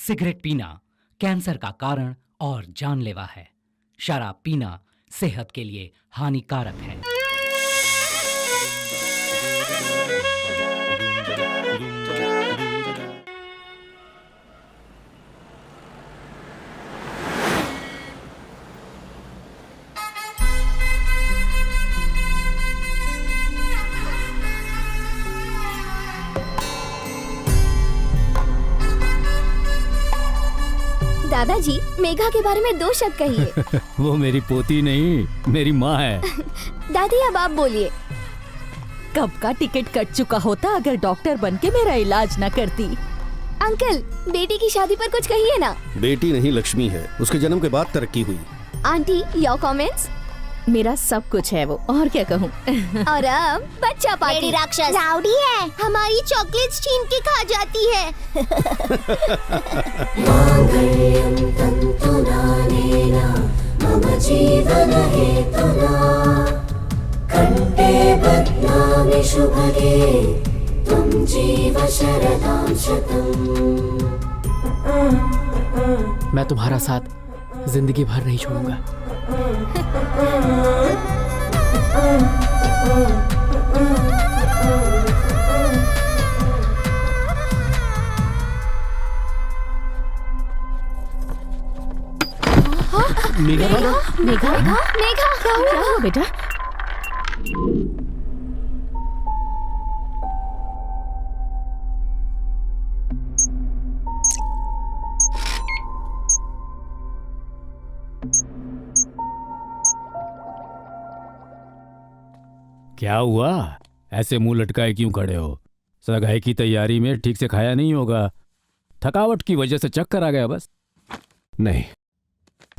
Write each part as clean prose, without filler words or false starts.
Cigarette पीना cancer का कारण और जानलेवा है। शराब पीना सेहत के लिए हानिकारक है। दादाजी, मेघा के बारे में 2 शब्द कहिए। वो मेरी पोती नहीं, मेरी माँ है। दादी अब आप बोलिए। कब का टिकट कट चुका होता अगर डॉक्टर बनके मेरा इलाज न करती। अंकल, बेटी की शादी पर कुछ कहिए ना। बेटी नहीं, लक्ष्मी है। उसके जन्म के बाद तरक्की हुई। Aunty, your comments? मेरा सब कुछ है वो, और क्या कहूँ। और अब बच्चा पार्टी। राक्षस राउडी है, हमारी चॉकलेट्स छीन के खा जाती है। मम जीवन हेतुना कंठे बध्नामि शुभगे त्वं जीव शरदां शतम्। मैं तुम्हारा साथ जिंदगी भर नहीं छोड़ूंगा। मेघा, क्या हुआ बेटा? क्या हुआ? ऐसे मुंह लटकाए क्यों खड़े हो? सगाई की तैयारी में ठीक से खाया नहीं होगा। थकावट की वजह से चक्कर आ गया बस। नहीं,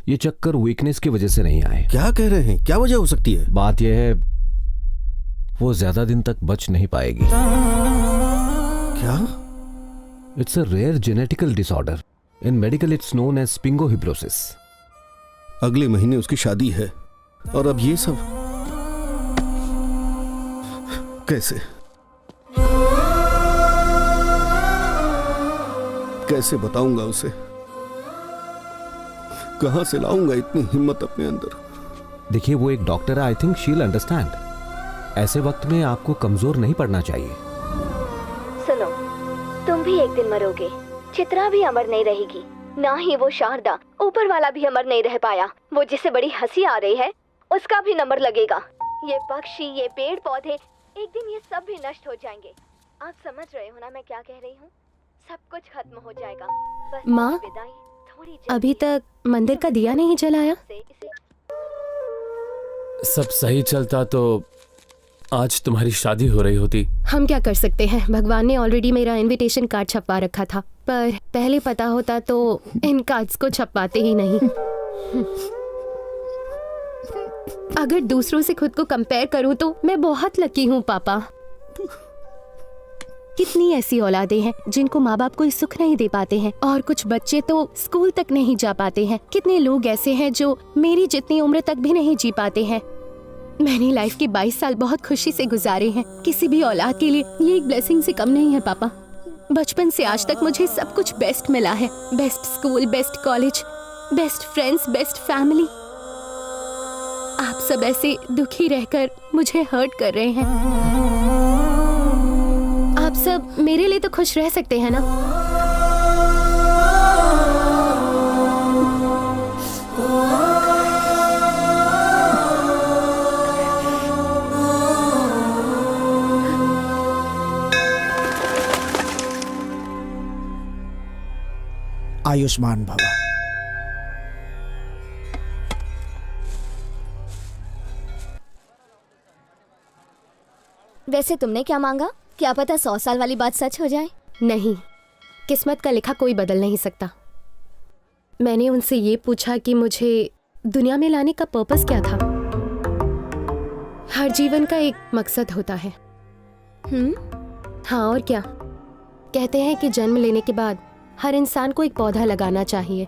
ये चक्कर वीकनेस की वजह से नहीं आए। क्या कह रहे हैं? क्या वजह हो सकती है? बात यह है, वो ज्यादा दिन तक बच नहीं पाएगी। क्या? It's a rare genetical disorder. In medical it's known as स्पिंगोहिब्रोसिस। अगले महीने उसकी शादी है और अब ये सब कैसे कैसे बताऊंगा उसे? कहां से लाऊंगा इतनी हिम्मत अपने अंदर? देखिए, वो एक डॉक्टर है। I think she will understand. ऐसे वक्त में आपको कमजोर नहीं पड़ना चाहिए। सुनो, तुम भी एक दिन मरोगे। चित्रा भी अमर नहीं रहेगी, ना ही वो शारदा। ऊपर वाला भी अमर नहीं रह पाया। वो जिसे बड़ी हंसी आ रही है उसका भी नंबर लगेगा। ये पक्षी, ये पेड़ पौधे, एक दिन ये सब भी नष्ट हो जाएंगे। आप समझ रहे हो ना मैं क्या कह रही हूँ? सब कुछ खत्म हो जाएगा। बस माँ, विदाई थोड़ी जल्दी। अभी तक मंदिर का दिया नहीं जलाया। सब सही चलता तो आज तुम्हारी शादी हो रही होती। हम क्या कर सकते हैं? भगवान ने ऑलरेडी मेरा इनविटेशन कार्ड छपवा रखा था, पर पहले पता होता तो इन कार्ड्स को छपवाते ही नहीं। अगर दूसरों से खुद को कंपेयर करूं तो मैं बहुत लकी हूं पापा। कितनी ऐसी औलादें हैं जिनको माँ बाप कोई सुख नहीं दे पाते हैं, और कुछ बच्चे तो स्कूल तक नहीं जा पाते हैं। कितने लोग ऐसे हैं जो मेरी जितनी उम्र तक भी नहीं जी पाते हैं। मैंने लाइफ के 22 साल बहुत खुशी से गुजारे हैं। किसी भी औलाद के लिए ये एक ब्लेसिंग से कम नहीं है पापा। बचपन से आज तक मुझे सब कुछ बेस्ट मिला है। Best school, best college, best friends, best family. आप सब ऐसे दुखी रहकर मुझे हर्ट कर रहे हैं। आप सब मेरे लिए तो खुश रह सकते हैं ना? आयुष्मान भव। वैसे तुमने क्या मांगा? क्या पता 100 साल वाली बात सच हो जाए। नहीं, किस्मत का लिखा कोई बदल नहीं सकता। मैंने उनसे ये पूछा कि मुझे दुनिया में लाने का पर्पस क्या था। हर जीवन का एक मकसद होता है। हाँ, और क्या? कहते हैं कि जन्म लेने के बाद हर इंसान को एक पौधा लगाना चाहिए।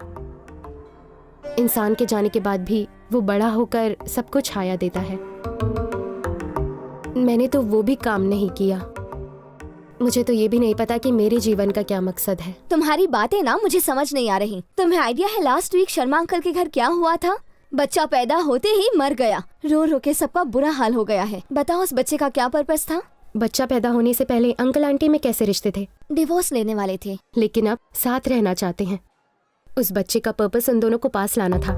इंसान के जाने के बाद भी वो बड़ा होकर सबको छाया देता है। मैंने तो वो भी काम नहीं किया। मुझे तो ये भी नहीं पता कि मेरे जीवन का क्या मकसद है। तुम्हारी बातें ना मुझे समझ नहीं आ रही। तुम्हें आइडिया है लास्ट वीक शर्मा अंकल के घर क्या हुआ था? बच्चा पैदा होते ही मर गया। रो रो के सबका बुरा हाल हो गया है। बताओ उस बच्चे का क्या पर्पस था? बच्चा पैदा होने से पहले अंकल आंटी में कैसे रिश्ते थे? डिवोर्स लेने वाले थे, लेकिन अब साथ रहना चाहते हैं। उस बच्चे का पर्पस उन दोनों को पास लाना था।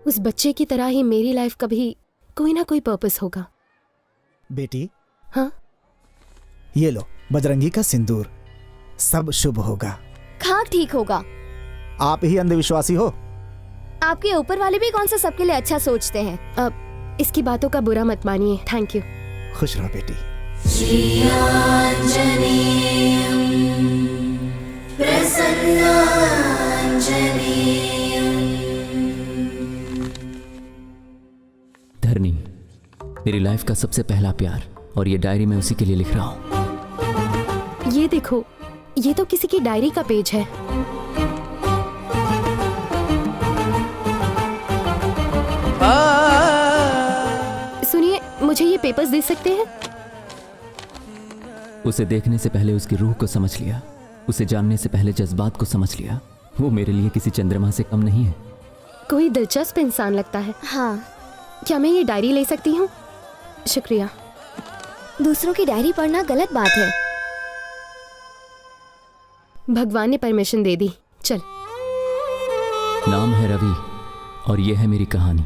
उस बच्चे की तरह ही मेरी लाइफ का भी कोई ना कोई पर्पस होगा। बेटी, हाँ, ये लो बजरंगी का सिंदूर, सब शुभ होगा। खाक ठीक होगा। आप ही अंधविश्वासी हो। आपके ऊपर वाले भी कौन सा सबके लिए अच्छा सोचते हैं। अब इसकी बातों का बुरा मत मानिए। Thank you. खुश रहो बेटी। धरनी, मेरी लाइफ का सबसे पहला प्यार, और ये डायरी मैं उसी के लिए लिख रहा हूँ। ये देखो, ये तो किसी की डायरी का पेज है। सुनिए, मुझे ये पेपर्स दे सकते हैं? उसे देखने से पहले उसकी रूह को समझ लिया, उसे जानने से पहले जज्बात को समझ लिया। वो मेरे लिए किसी चंद्रमा से कम नहीं है। कोई दिलचस्प इंसान लगता है। हाँ, क्या मैं ये डायरी ले सकती हूँ? शुक्रिया। दूसरों की डायरी पढ़ना गलत बात है। भगवान ने परमिशन दे दी। चल। नाम है रवि और ये है मेरी कहानी।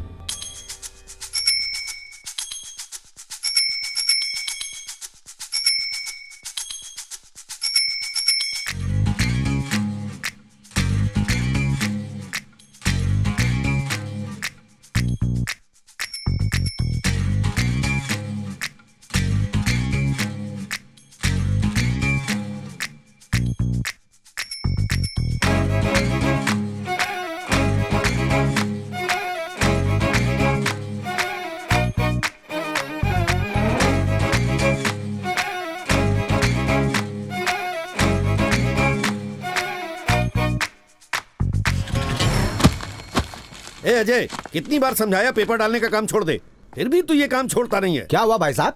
ए अजय, कितनी बार समझाया पेपर डालने का काम छोड़ दे, फिर भी तू ये काम छोड़ता नहीं है। क्या हुआ भाई साहब?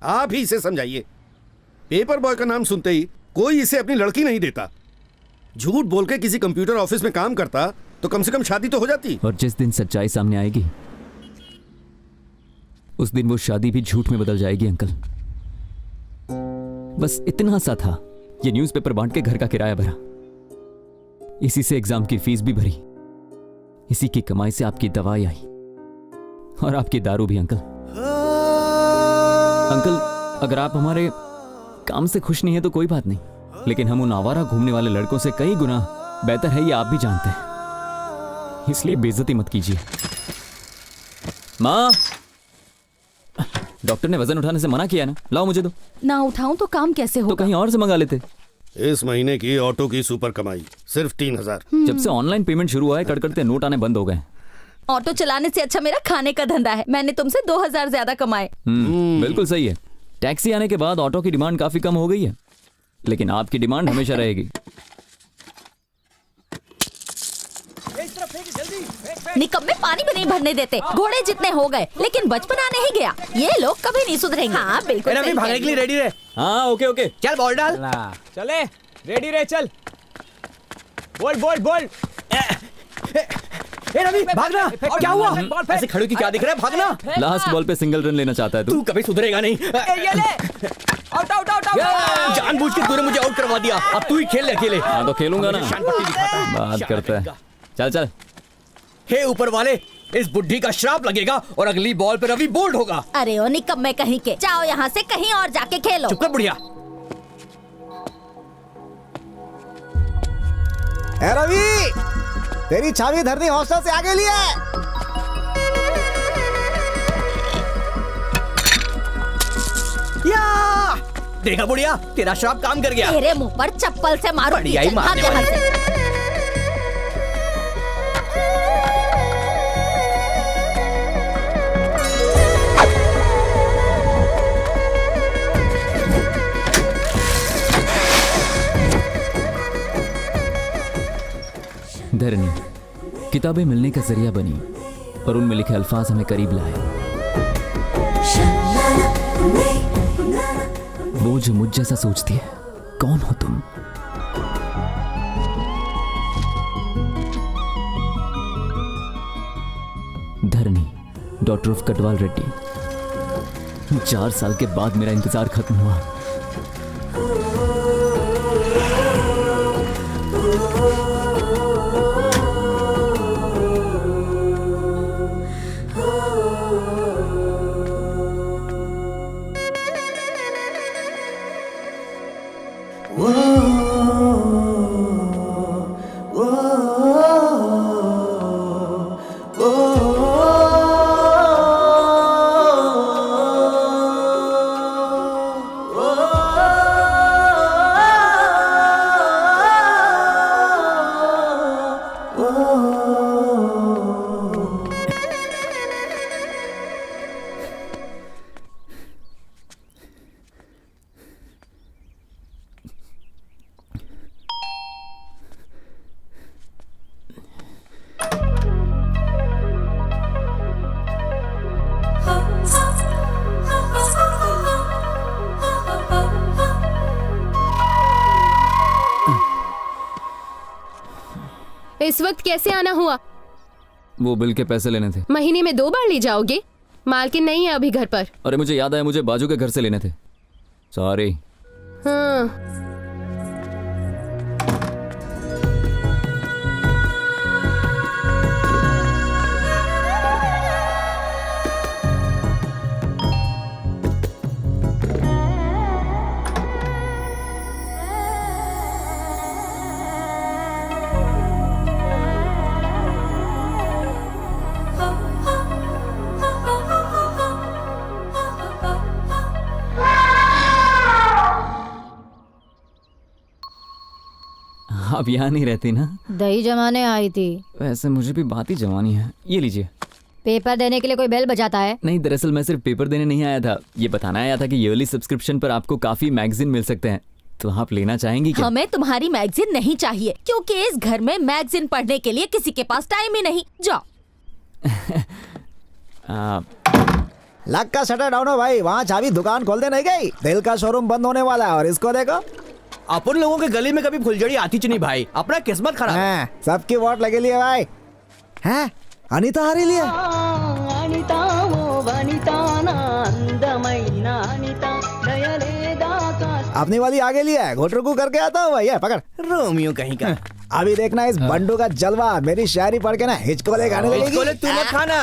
आप ही इसे समझाइए। पेपर बॉय का नाम सुनते ही कोई इसे अपनी लड़की नहीं देता। झूठ बोल के किसी कंप्यूटर ऑफिस में काम करता तो कम से कम शादी तो हो जाती। और जिस दिन सच्चाई सामने आएगी उस दिन वो शादी भी झूठ में बदल जाएगी अंकल। बस इतना सा था, ये न्यूज़पेपर बांट के घर का किराया भरा, इसी से एग्जाम की फीस भी भरी, इसी की कमाई से आपकी दवाई आई और आपकी दारू भी। अंकल अंकल, अगर आप हमारे काम से खुश नहीं है तो कोई बात नहीं, लेकिन हम उन आवारा घूमने वाले लड़कों से कई गुना बेहतर है, ये आप भी जानते हैं, इसलिए बेइज्जती मत कीजिए। माँ, डॉक्टर ने वजन उठाने से मना किया ना, लाओ मुझे दो। ना उठाऊं तो काम कैसे तो होगा? कहीं और से मंगा लेते। इस महीने की ऑटो की सुपर कमाई सिर्फ 3000। जब से ऑनलाइन पेमेंट शुरू हुआ है कड़कड़ते नोट आने बंद हो गए। ऑटो चलाने से अच्छा मेरा खाने का धंधा है। मैंने तुमसे 2000 ज्यादा कमाए। बिल्कुल सही है। टैक्सी आने के बाद ऑटो की डिमांड काफी कम हो गई है, लेकिन आपकी डिमांड हमेशा रहेगी। निकम में पानी भी नहीं भरने देते, घोड़े जितने हो गए, लेकिन बचपना नहीं गया। ये लोग कभी नहीं सुधरेंगे। हाँ बिल्कुल। रवि भागने के लिए रेडी रहे। हाँ ओके ओके, चल बॉल डाल। चले, रेडी रहे, चल। बोल बोल बोल। ए रवि भागना। क्या हुआ? ऐसे खड़े की क्या दिख रहा है? भागना। लास्ट बॉल पे सिंगल रन लेना चाहता है तू कभी सुधरेगा नहीं। ये ले, आउट आउट आउट आउट। जानबूझ के तूने मुझे आउट करवा दिया, अब तू ही खेल ले अकेले। हाँ तो खेलूंगा ना, शान पट्टी दिखाता है। बात करता है। चल चल। हे ऊपर वाले, इस बुढ़ी का श्राप लगेगा और अगली बॉल पे रवि बोल्ड होगा। अरे ओ निकम में कहीं के, जाओ यहाँ से कहीं और जाके खेलो। चुप कर बुढ़िया। ए रवि, तेरी चाबी धरनी हॉस्टल से आगे लिए। या देखा बुढ़िया, तेरा श्राप काम कर गया। तेरे मुंह पर चप्पल से मारो। बढ़िया ही मारने वाली। धरनी किताबें मिलने का जरिया बनी और उनमें लिखे अल्फाज हमें करीब लाए। वो जो मुझ जैसा सोचती है, कौन हो तुम? धरनी, डॉटर ऑफ कटवाल रेड्डी। 4 साल के बाद मेरा इंतजार खत्म हुआ। इस वक्त कैसे आना हुआ? वो बिल के पैसे लेने थे। महीने में 2 बार ले जाओगे? मालकिन नहीं है अभी घर पर। अरे मुझे याद आया, मुझे बाजू के घर से लेने थे। सॉरी। हाँ। आप यहाँ नहीं रहती ना? दही जमाने आई थी। वैसे मुझे भी बात ही जमानी है। ये लीजिए। पेपर देने के लिए कोई बेल बजाता है? नहीं, दरअसल मैं सिर्फ पेपर देने नहीं आया था, ये बताना आया था कि ईयरली सब्सक्रिप्शन पर आपको काफी मैगजीन मिल सकते हैं, तो आप लेना चाहेंगी क्या? हमें तुम्हारी मैगजीन नहीं चाहिए, क्योंकि इस घर में मैगजीन पढ़ने के लिए किसी के पास टाइम ही नहीं। जाओ। लक का शटर डाउन हो भाई, वहाँ चाबी दुकान खोल दे नहीं गई। दिल का शोरूम बंद होने वाला है और इसको देखो। अपन लोगों के गली में कभी फुलझड़ी आती नहीं भाई, अपना किस्मत खराब। हाँ, सबकी वोट लगे लिए भाई। हैं? अनीता हारी लिए। अपनी वाली आगे लिया है, घोटरुकू करके आता हूँ भैया, पकड़। रोमियो कहीं का। अभी देखना इस बंडू का जलवा। मेरी शायरी पढ़ के ना हिचकोले गाने लगेगी। तू मत खाना।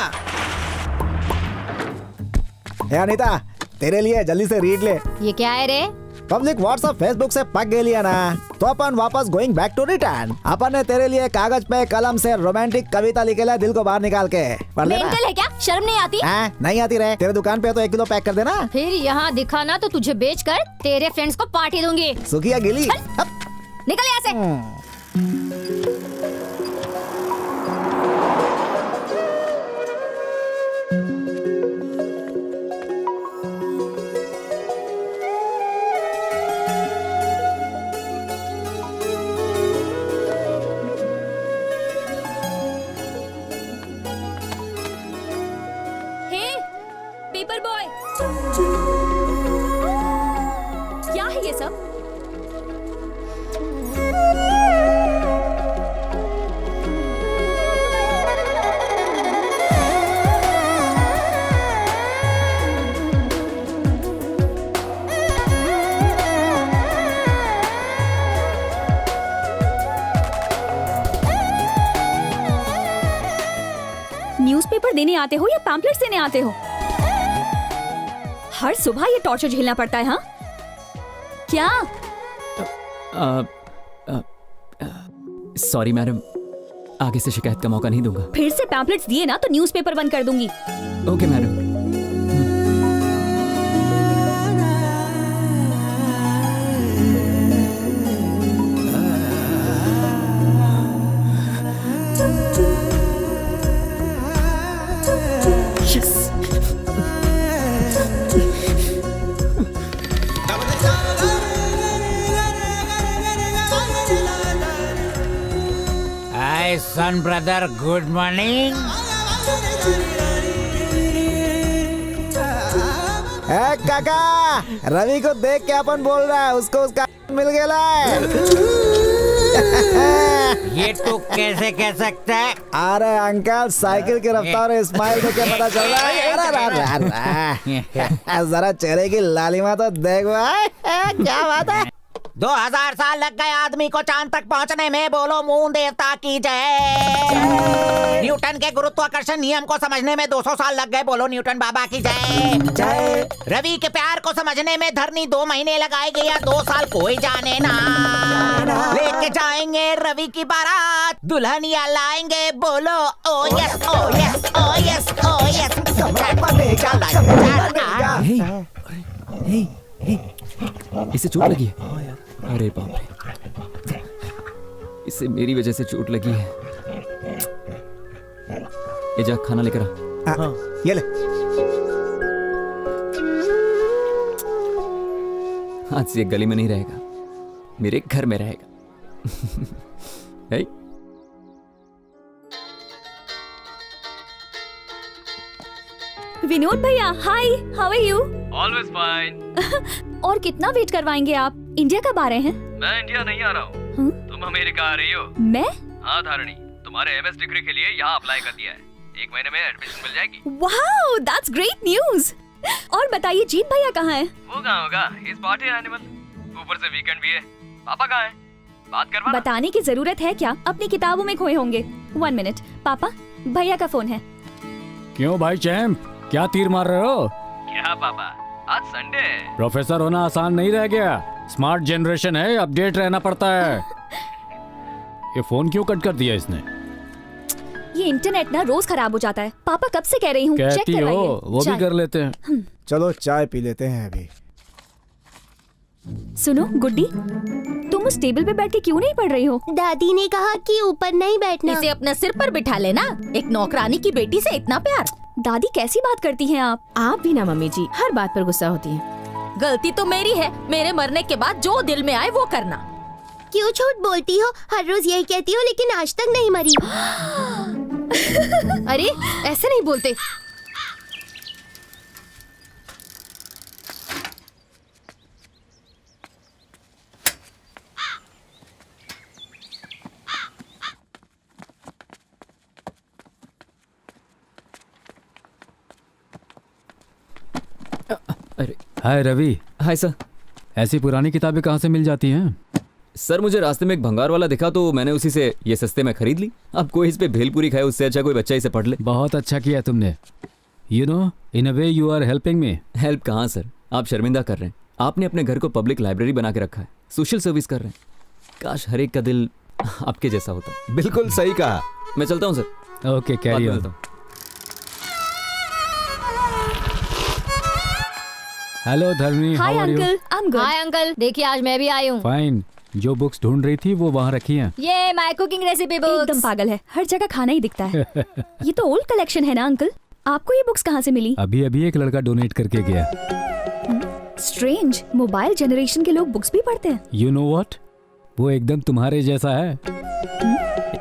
हे अनीता, तेरे लिए जल्दी से रीड ले। ये क्या है रे? पब्लिक व्हाट्सएप फेसबुक से पक गई लिया ना, तो अपन वापस गोइंग बैक टू रिटर्न। अपन ने तेरे लिए कागज पे कलम से रोमांटिक कविता लिखे ला, दिल को बाहर निकाल के पढ़ लेना। मेंटल है क्या? शर्म नहीं आती? नहीं आती रे। तेरे दुकान पे तो 1 किलो पैक कर देना। फिर यहाँ दिखाना तो तुझे बेचकर तेरे फ्रेंड्स को पार्टी दूंगी। सुखिया गिली। निकल यहाँ से। पेपर बॉय, क्या है ये सब? न्यूज़पेपर देने आते हो या पैम्पलेट्स देने आते हो? हर सुबह ये टॉर्चर झेलना पड़ता है, हाँ? क्या? सॉरी मैडम, आगे से शिकायत का मौका नहीं दूंगा। फिर से पैम्पलेट्स दिए ना तो न्यूज़पेपर बंद कर दूंगी। Okay madam. Son brother, good morning. ए काका, रवि को देख के अपन बोल रहा है उसको उसका मिल गया। ये तू कैसे कह सकता है? अरे अंकल, साइकिल की रफ्तार और स्माइल देख के पता चल रहा है। जरा चेहरे की लालिमा तो देखो। क्या बात है? 2000 साल लग गए आदमी को चांद तक पहुंचने में, बोलो मून देवता की जय। न्यूटन के गुरुत्वाकर्षण नियम को समझने में 200 साल लग गए, बोलो न्यूटन बाबा की जय। रवि के प्यार को समझने में धरनी 2 महीने लगाएगी या 2 साल, कोई जाने ना। लेके जाएंगे रवि की बारात, दुल्हनिया लाएंगे, बोलो ओ यस ओ यस ओ यस ओ यस। इसे चोट लगी है। अरे बाप रे, इसे मेरी वजह से चोट लगी है। ये जा, खाना लेकर आ। ये ले। आज से ये गली में नहीं रहेगा, मेरे घर में रहेगा। विनोद भैया, hi, how are you? Always fine. और कितना वेट करवाएंगे आप? इंडिया कब आ रहे हैं? मैं इंडिया नहीं आ रहा हूँ। तुम अमेरिका आ रही हो। मैं? हाँ धारणी, तुम्हारे एमएस डिग्री के लिए यहाँ अप्लाई कर दिया है। 1 महीने में एडमिशन मिल जाएगी। Wow, that's great news. और बताइए, जीत भैया कहाँ हैं? वो कहाँ होगा, इस पार्टी एनिमल। ऊपर से वीकेंड भी है। पापा कहाँ हैं? बात करवा। बताने की जरूरत है क्या? अपनी किताबों में खोए होंगे। 1 मिनट, पापा, भैया का फोन है। क्यों भाई चैंप, क्या तीर मार रहे हो? क्या पापा, आज संडे है। प्रोफेसर होना आसान नहीं रह गया। स्मार्ट जनरेशन है, अपडेट रहना पड़ता है। ये फोन क्यों कट कर दिया इसने? ये इंटरनेट ना रोज खराब हो जाता है। पापा कब से कह रही हूँ, चेक कहती करवाइए। हो, वो भी कर लेते हैं। चलो चाय पी लेते हैं अभी। सुनो गुड्डी, तुम उस टेबल पे बैठ के क्यों नहीं पढ़ रही हो? दादी ने कहा कि ऊपर नहीं बैठना। इसे अपने सिर पर बिठा लेना। एक नौकरानी की बेटी से इतना प्यार। दादी कैसी बात करती हैं आप? आप भी ना मम्मी जी, हर बात पर गुस्सा होती हैं। गलती तो मेरी है। मेरे मरने के बाद जो दिल में आए वो करना। क्यों झूठ बोलती हो? हर रोज यही कहती हो, लेकिन आज तक नहीं मरी। अरे ऐसे नहीं बोलते। अरे हाय रवि। Hi sir. ऐसी पुरानी किताबें कहाँ से मिल जाती हैं? सर, मुझे रास्ते में एक भंगार वाला दिखा तो मैंने उसी से ये सस्ते में खरीद ली। अब कोई इस पे भेलपूरी खाए, उससे अच्छा कोई बच्चा इसे पढ़ ले। बहुत अच्छा किया तुमने। You know, in a way you are helping me. Help कहाँ सर, आप शर्मिंदा कर रहे हैं। आपने अपने घर को पब्लिक लाइब्रेरी बना के रखा है, सोशल सर्विस कर रहे हैं। काश हर एक का दिल आपके जैसा होता। बिल्कुल सही कहा। मैं चलता हूँ sir. Okay, carry on. Hello Dharmi, hi uncle, I am good. Hi uncle, देखिए आज मैं भी आई हूँ। फाइन। जो बुक्स ढूंढ रही थी वो वहाँ रखी हैं। ये माय कुकिंग रेसिपी बुक्स। एकदम पागल है, हर जगह खाना ही दिखता है। ये तो ओल्ड कलेक्शन है ना अंकल? आपको ये बुक्स कहाँ से मिली? अभी अभी एक लड़का डोनेट करके गया। स्ट्रेंज, मोबाइल जनरेशन के लोग बुक्स भी पढ़ते हैं। यू नो व्हाट, वो एकदम तुम्हारे जैसा है।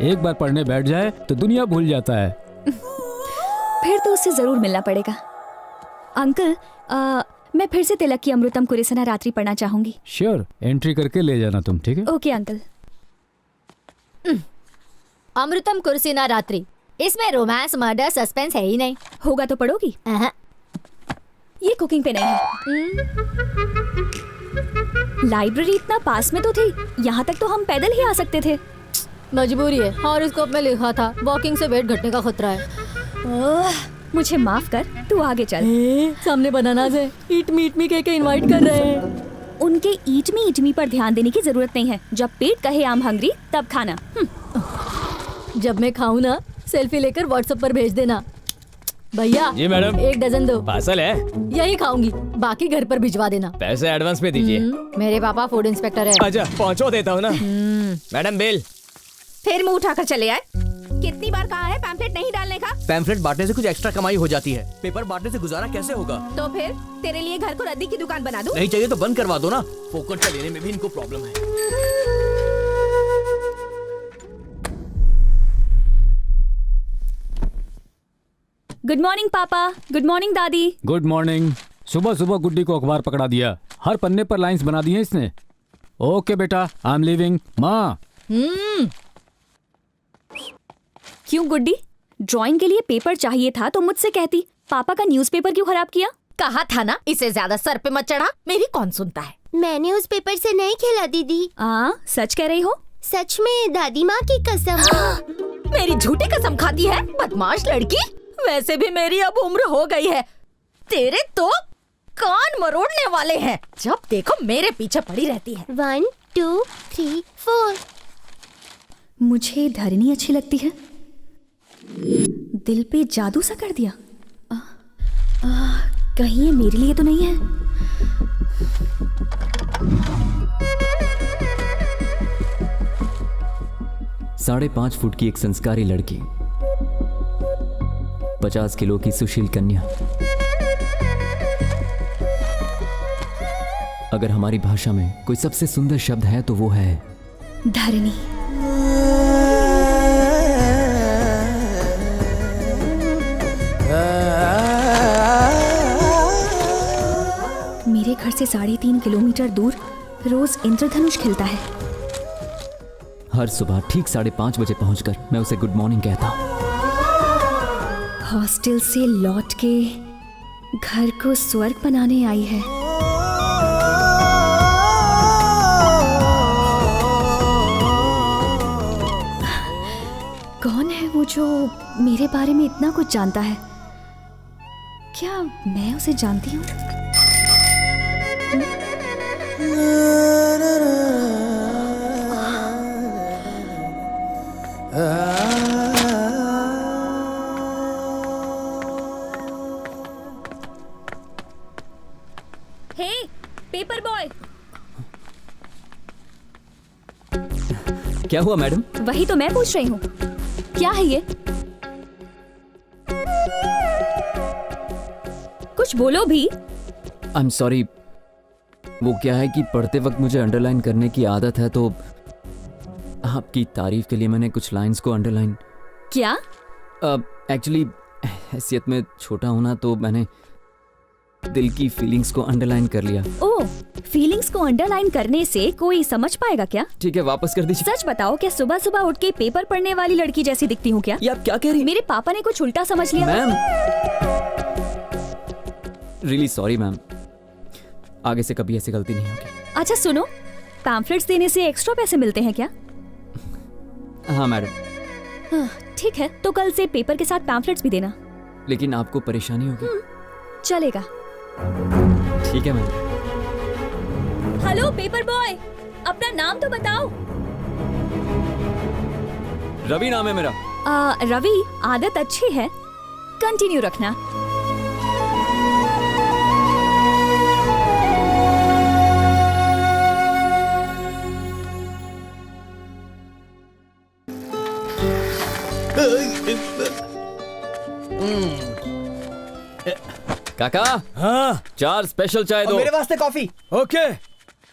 एक बार पढ़ने बैठ जाए तो दुनिया भूल जाता है। फिर तो उससे जरूर मिलना पड़ेगा। अंकल, मैं फिर से तिलक की अमृतम कुरेसना रात्रि पढ़ना चाहूंगी। श्योर, एंट्री करके ले जाना तुम, ठीक है? Okay uncle. अमृतम कुरसीना रात्रि, इसमें रोमांस, मर्डर, सस्पेंस है ही नहीं। होगा तो पढ़ोगी? ये कुकिंग पे नहीं है। लाइब्रेरी इतना पास में तो थी, यहाँ तक तो हम पैदल ही आ सकते थे। मजबूरी है, हॉरोस्कोप में लिखा था वॉकिंग से वेट घटने का खतरा है। मुझे माफ कर, तू आगे चल। सामने बनानास है, ईट मीट मी कह के इनवाइट कर रहे हैं। उनके ईट मी पर ध्यान देने की जरूरत नहीं है। जब पेट कहे आम हंगरी तब खाना। जब मैं खाऊं ना, सेल्फी लेकर व्हाट्सएप पर भेज देना। भैया जी मैडम, 1 डजन दो। पार्सल है? यही खाऊंगी, बाकी घर पर भिजवा देना। पैसे एडवांस में दीजिए। मेरे पापा फूड इंस्पेक्टर है। अच्छा, पहुंचो देता हूँ ना। Madam bill. फिर मुंह उठाकर चले आए। कितनी बार कहा है पैम्फलेट नहीं डालने का? पैम्फलेट बांटने से कुछ एक्स्ट्रा कमाई हो जाती है, पेपर बांटने से गुजारा कैसे होगा? तो फिर तेरे लिए घर को रद्दी की दुकान बना दूं? नहीं चाहिए तो बंद करवा दो ना। फोकट का लेने में भी इनको प्रॉब्लम है। गुड मॉर्निंग पापा। गुड मॉर्निंग दादी। Good morning. सुबह सुबह गुड्डी को अखबार पकड़ा दिया, हर पन्ने पर लाइंस बना दी हैं इसने। ओके बेटा, आई एम लीविंग। माँ। क्यों गुड्डी, ड्राइंग के लिए पेपर चाहिए था तो मुझसे कहती, पापा का न्यूज़पेपर क्यों खराब किया? कहा था ना इसे ज्यादा सर पे मत चढ़ा, मेरी कौन सुनता है। मैंने उस पेपर से नहीं खेला दीदी। सच कह रही हो? सच में दादी माँ की कसम। मेरी झूठी कसम खाती है, बदमाश लड़की। वैसे भी मेरी अब उम्र हो गई है, तेरे तो कान मरोड़ने वाले हैं। जब देखो मेरे पीछे पड़ी रहती है। 1 2 3 4। मुझे धरनी अच्छी लगती है, दिल पे जादू सा कर दिया। कहीं ये मेरे लिए तो नहीं है? 5.5 फुट की एक संस्कारी लड़की, 50 किलो की सुशील कन्या। अगर हमारी भाषा में कोई सबसे सुंदर शब्द है तो वो है धरनी। मेरे घर से 3.5 किलोमीटर दूर रोज इंद्रधनुष खिलता है। हर सुबह ठीक 5:30 बजे पहुंचकर मैं उसे गुड मॉर्निंग कहता हूं। हॉस्टल से लौट के घर को स्वर्ग बनाने आई है। कौन है वो जो मेरे बारे में इतना कुछ जानता है? क्या मैं उसे जानती हूँ? हे, पेपर बॉय। क्या हुआ मैडम? वही तो मैं पूछ रही हूँ, क्या है ये? कुछ बोलो भी। आई एम सॉरी, वो क्या है कि पढ़ते वक्त मुझे अंडरलाइन करने की आदत है, तो आपकी तारीफ के लिए मैंने कुछ लाइंस को अंडरलाइन। क्या? एक्चुअली हैसियत में छोटा हूं ना, तो मैंने दिल की फीलिंग्स को अंडरलाइन कर लिया। ओह, फीलिंग्स को अंडरलाइन करने से कोई समझ पाएगा क्या? ठीक है, वापस कर दीजिए। सच बताओ, क्या सुबह सुबह उठ के पेपर पढ़ने वाली लड़की जैसी दिखती हूँ क्या? ये आप क्या कह रही हैं? मेरे पापा ने कुछ उल्टा समझ लिया। मैम, रियली सॉरी मैम, आगे से कभी ऐसी गलती नहीं होगी। अच्छा सुनो, पैम्फलेट्स देने से एक्स्ट्रा पैसे मिलते हैं क्या? हाँ मैडम। ठीक है, तो कल से पेपर के साथ पैम्फलेट्स भी देना। लेकिन आपको परेशानी होगी। चलेगा। ठीक है मैम। हेलो पेपर बॉय, अपना नाम तो बताओ। रवि नाम है मेरा। रवि, आदत अच्छी है, कंटिन्यू रखना। काका, हाँ 4 स्पेशल चाय दो। मेरे वास्ते कॉफी। ओके।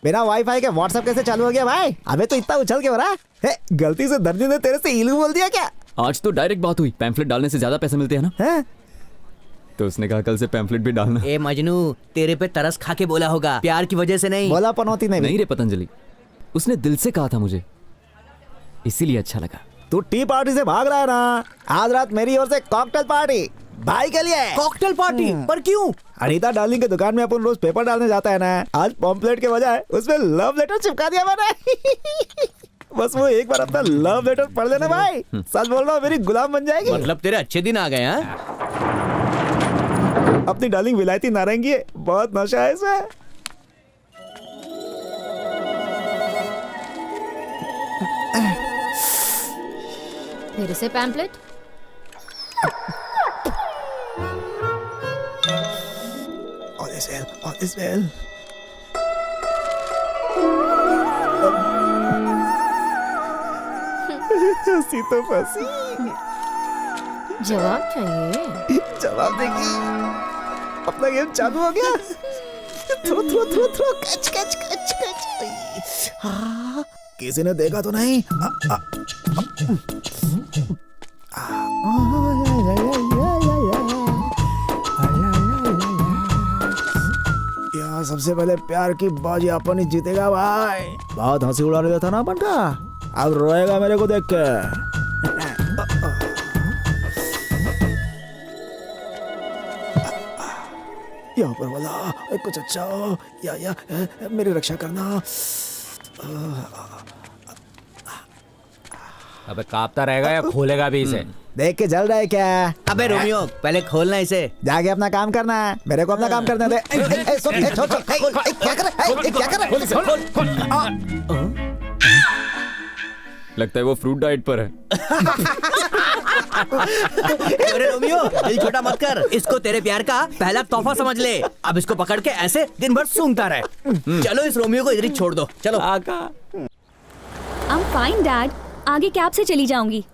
बिना वाईफाई के व्हाट्सएप कैसे चालू हो गया भाई? अबे तो इतना उछल के हो रहा है? गलती से दर्जी ने तेरे से इलू बोल दिया क्या? आज तो डायरेक्ट बात हुई, पैम्फलेट डालने से ज्यादा पैसे मिलते हैं ना। है? तो उसने कहा कल से पैम्फलेट भी डालना। ए मजनू, तेरे पे तरस खा के बोला होगा, प्यार की वजह से नहीं। बोला पनौती नहीं रे पतंजलि, उसने दिल से कहा था मुझे, इसीलिए अच्छा लगा। तू टी पार्टी से भाग रहा है ना? आज रात मेरी ओर से कॉकटेल पार्टी भाई के लिए। Cocktail party? पर क्यों? अनीता डार्लिंग के दुकान में अपन रोज पेपर डालने जाता है ना, आज पॉम्पलेट के बजाय उसमें लव लेटर चिपका दिया मैंने। बस वो एक बार अपना लव लेटर पढ़ लेना भाई, सच बोल रहा हूँ, मेरी गुलाम बन जाएगी। मतलब तेरे अच्छे दिन आ गए हैं? अपनी डार्लिंग विलायती नारंगी है, बहुत नशा है इसमें। फिर से पैम्पलेट? All is well. हंसी तो फंसी। जवाब चाहिए? जवाब देगी। अपना गेम चालू हो गया। Throw throw throw throw, catch catch catch catch. हाँ, किसी ने देखा तो नहीं? सबसे पहले प्यार की बाजी अपन ही जीतेगा भाई। बहुत हंसी उड़ाने देता ना अपन का, अब रोएगा मेरे को देख के। यहाँ पर वाला कुछ अच्छा हो या मेरी रक्षा करना। अबे कांपता रहेगा या खोलेगा भी इसे? देख के जल रहा है क्या? अबे रोमियो पहले खोलना इसे। जाके अपना काम करना है, मेरे को अपना काम करने दे। क्या कर रहा है? लगता है वो फ्रूट डाइट पर है। अरे रोमियो दिल छोटा मत कर, इसको तेरे प्यार का पहला तोहफा समझ ले। अब इसको पकड़ के ऐसे दिन भर सूंघता रहे। चलो इस रोमियो को इधर ही छोड़ दो। चलो आई एम फाइन डैड, आगे कैब से चली जाऊंगी।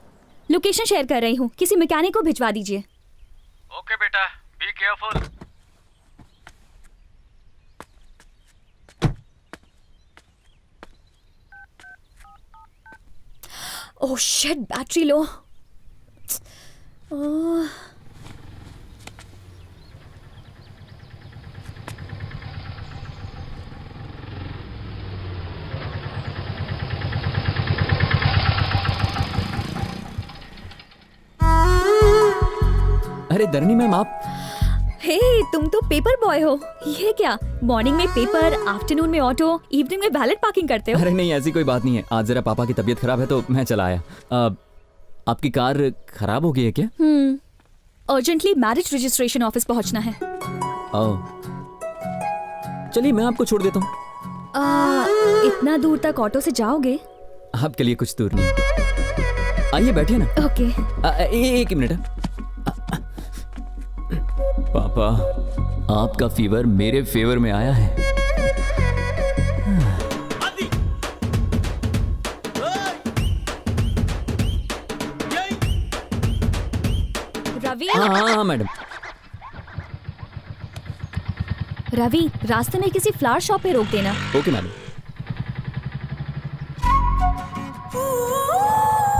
लोकेशन शेयर कर रही हूँ, किसी मैकेनिक को भिजवा दीजिए। ओके बेटा, be careful. Oh shit, battery low. अरे धरनी मैम आप। हे तुम तो पेपर बॉय हो। ये क्या, मॉर्निंग में पेपर, आफ्टरनून में ऑटो, इवनिंग में वैलेट पार्किंग करते हो? अरे नहीं ऐसी कोई बात नहीं है, आज जरा पापा की तबीयत खराब है तो मैं चला आया। आपकी कार खराब हो गई है क्या? अर्जेंटली मैरिज रजिस्ट्रेशन ऑफिस पहुंचना है। चलिए मैं आपको छोड़ देता हूँ। इतना दूर तक ऑटो से जाओगे? आपके लिए कुछ दूर नहीं, आइए बैठिए ना। ओके। एक मिनट। पापा आपका फीवर मेरे फेवर में आया है। रवि। हाँ मैडम। रवि, रास्ते में किसी फ्लावर शॉप पे रोक देना। Okay madam.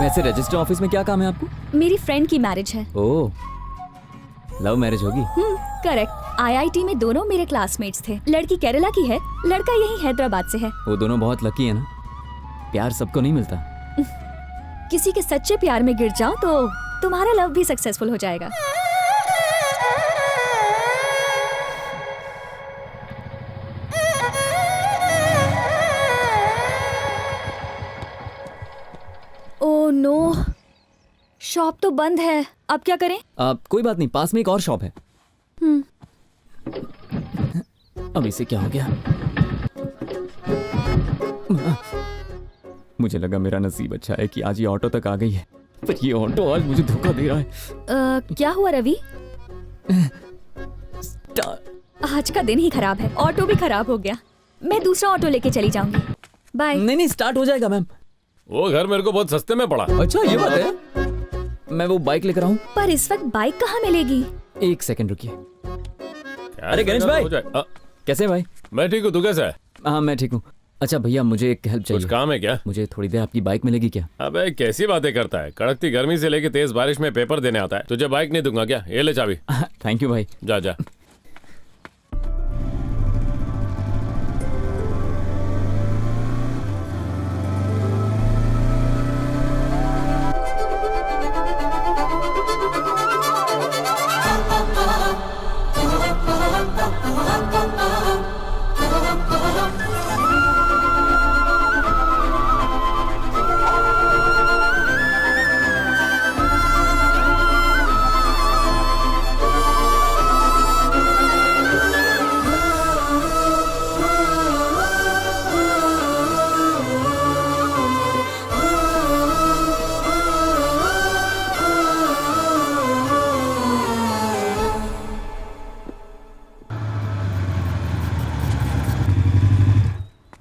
वैसे रजिस्टर ऑफिस में क्या काम है आपको? मेरी फ्रेंड की मैरिज है। ओह, लव मैरिज होगी? करेक्ट। आईआईटी में दोनों मेरे क्लासमेट्स थे। लड़की केरला की है, लड़का यही हैदराबाद से है। वो दोनों बहुत लकी है ना, प्यार सबको नहीं मिलता। किसी के सच्चे प्यार में गिर जाओ तो तुम्हारा लव भी सक्सेसफुल हो जाएगा। ओह नो, शॉप तो बंद है, अब क्या करें? कोई बात नहीं, पास में एक और शॉप है। अब इसे क्या हो गया? मुझे लगा मेरा नसीब अच्छा है कि आज ये ऑटो तक आ गई है, पर ये ऑटो आज मुझे धोखा दे रहा है। क्या हुआ रवि? आज का दिन ही खराब है, ऑटो भी खराब हो गया। मैं दूसरा ऑटो लेके चली जाऊंगी। बाय। नहीं स्टार्ट हो जाएगा मैम। वो घर मेरे को बहुत सस्ते में पड़ा। अच्छा ये बात है, मैं वो बाइक लेकर आऊं। पर इस वक्त बाइक कहाँ मिलेगी? एक सेकंड रुकिए। अरे गणेश भाई कैसे भाई? मैं ठीक हूँ, तू कैसा है? हाँ मैं ठीक हूँ। अच्छा भैया मुझे एक हेल्प चाहिए। कुछ काम है क्या? मुझे थोड़ी देर आपकी बाइक मिलेगी क्या? अबे कैसी बातें करता है, कड़कती गर्मी से लेके तेज बारिश में पेपर देने आता है। तुझे बाइक नहीं दूंगा क्या? ये ले चाबी। थैंक यू भाई। जा जा।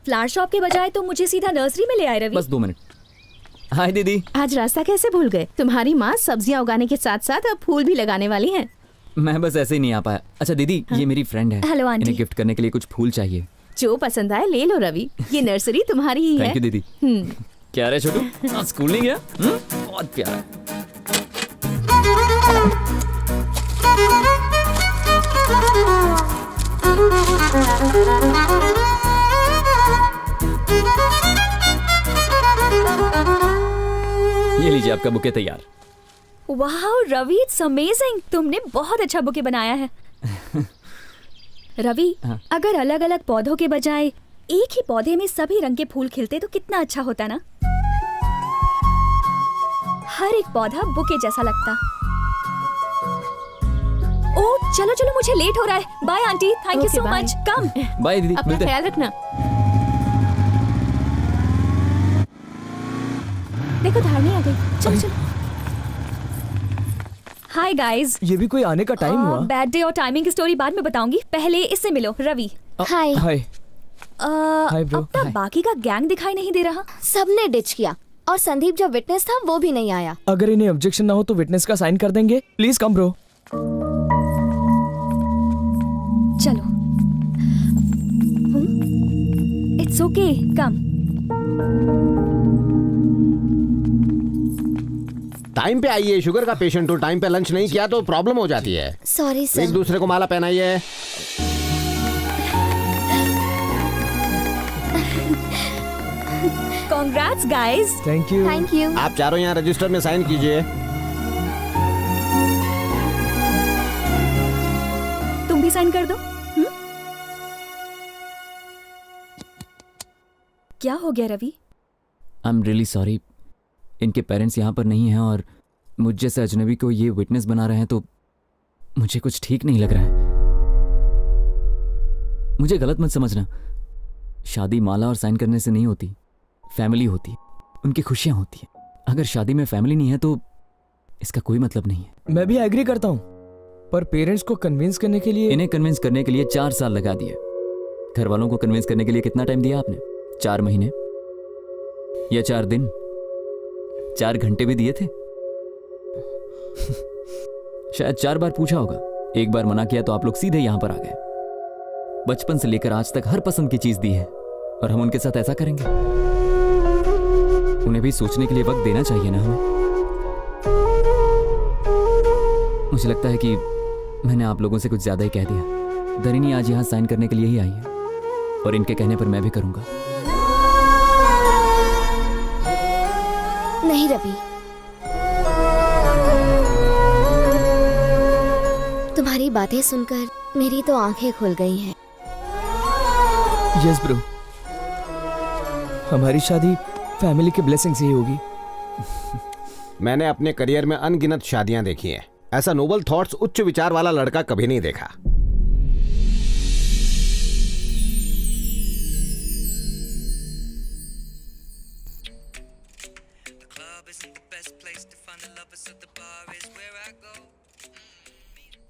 फ्लावर शॉप के बजाय तो मुझे सीधा नर्सरी में ले आए रवि। बस 2 मिनट। हाय दीदी। आज रास्ता कैसे भूल गए? तुम्हारी माँ सब्जियाँ उगाने के साथ साथ अब फूल भी लगाने वाली हैं। मैं बस ऐसे ही नहीं आ पाया। अच्छा दीदी ये मेरी फ्रेंड है। Hello aunty. इन्हें गिफ्ट करने के लिए कुछ फूल चाहिए। जो पसंद आए ले लो रवि, ये नर्सरी तुम्हारी ही है। थैंक यू दीदी। क्या रे छोटू, आज स्कूल नहीं गया? बहुत प्यारा। लीजिए आपका बुके तैयार। वाह रवि, इट्स अमेजिंग। तुमने बहुत अच्छा बुके बनाया है। रवि, अगर अलग अलग पौधों के बजाय एक ही पौधे में सभी रंग के फूल खिलते तो कितना अच्छा होता ना। हर एक पौधा बुके जैसा लगता। ओ चलो चलो, मुझे लेट हो रहा है। Bye aunty, thank you so much. Come. Bye दीदी, अपना मिलते हैं। ख्याल रखना। देखो धारनी आ गई। चलो चलो। Hi guys. ये भी कोई आने का टाइम हुआ? बैड डे और टाइमिंग की स्टोरी बाद में बताऊंगी, पहले इससे मिलो। रवि। हाय। हाय। अब तक बाकी का गैंग दिखाई नहीं दे रहा। सबने डिच किया और संदीप जो विटनेस था वो भी नहीं आया। अगर इन्हें ऑब्जेक्शन ना हो तो विटनेस का साइन कर देंगे। Please come bro. चलो। It's okay, come. टाइम पे आइए, शुगर का पेशेंट हो, टाइम पे लंच नहीं किया तो प्रॉब्लम हो जाती है। Sorry sir. एक दूसरे को माला पहनाइए। Congrats guys। Thank you. Thank you. आप चारों यहाँ रजिस्टर में साइन कीजिए। तुम भी साइन कर दो। क्या हो गया Ravi? I am really sorry. इनके पेरेंट्स यहाँ पर नहीं हैं और मुझ जैसे अजनबी को ये विटनेस बना रहे हैं तो मुझे कुछ ठीक नहीं लग रहा है। मुझे गलत मत समझना। शादी माला और साइन करने से नहीं होती, फैमिली होती है, उनकी खुशियाँ होती हैं। अगर शादी में फैमिली नहीं है तो इसका कोई मतलब नहीं है। मैं भी एग्री करता हूँ, पर पेरेंट्स को कन्विंस करने के लिए इन्हें कन्विंस करने के लिए 4 साल लगा दिए। घर वालों को कन्विंस करने के लिए कितना टाइम दिया आपने? 4 महीने या 4 दिन? 4 घंटे भी दिए थे? शायद 4 बार पूछा होगा, 1 बार मना किया तो आप लोग सीधे यहां पर आ गए। बचपन से लेकर आज तक हर पसंद की चीज दी है और हम उनके साथ ऐसा करेंगे? उन्हें भी सोचने के लिए वक्त देना चाहिए ना हमें। मुझे लगता है कि मैंने आप लोगों से कुछ ज्यादा ही कह दिया। दरिनी आज यहां साइन करने के लिए ही आई है और इनके कहने पर मैं भी करूंगा। नहीं रवि, तुम्हारी बातें सुनकर मेरी तो आंखें खुल गई हैं। यस ब्रो, हमारी शादी फैमिली के ब्लेसिंग से ही होगी। मैंने अपने करियर में अनगिनत शादियां देखी हैं। ऐसा नोबल थॉट्स, उच्च विचार वाला लड़का कभी नहीं देखा।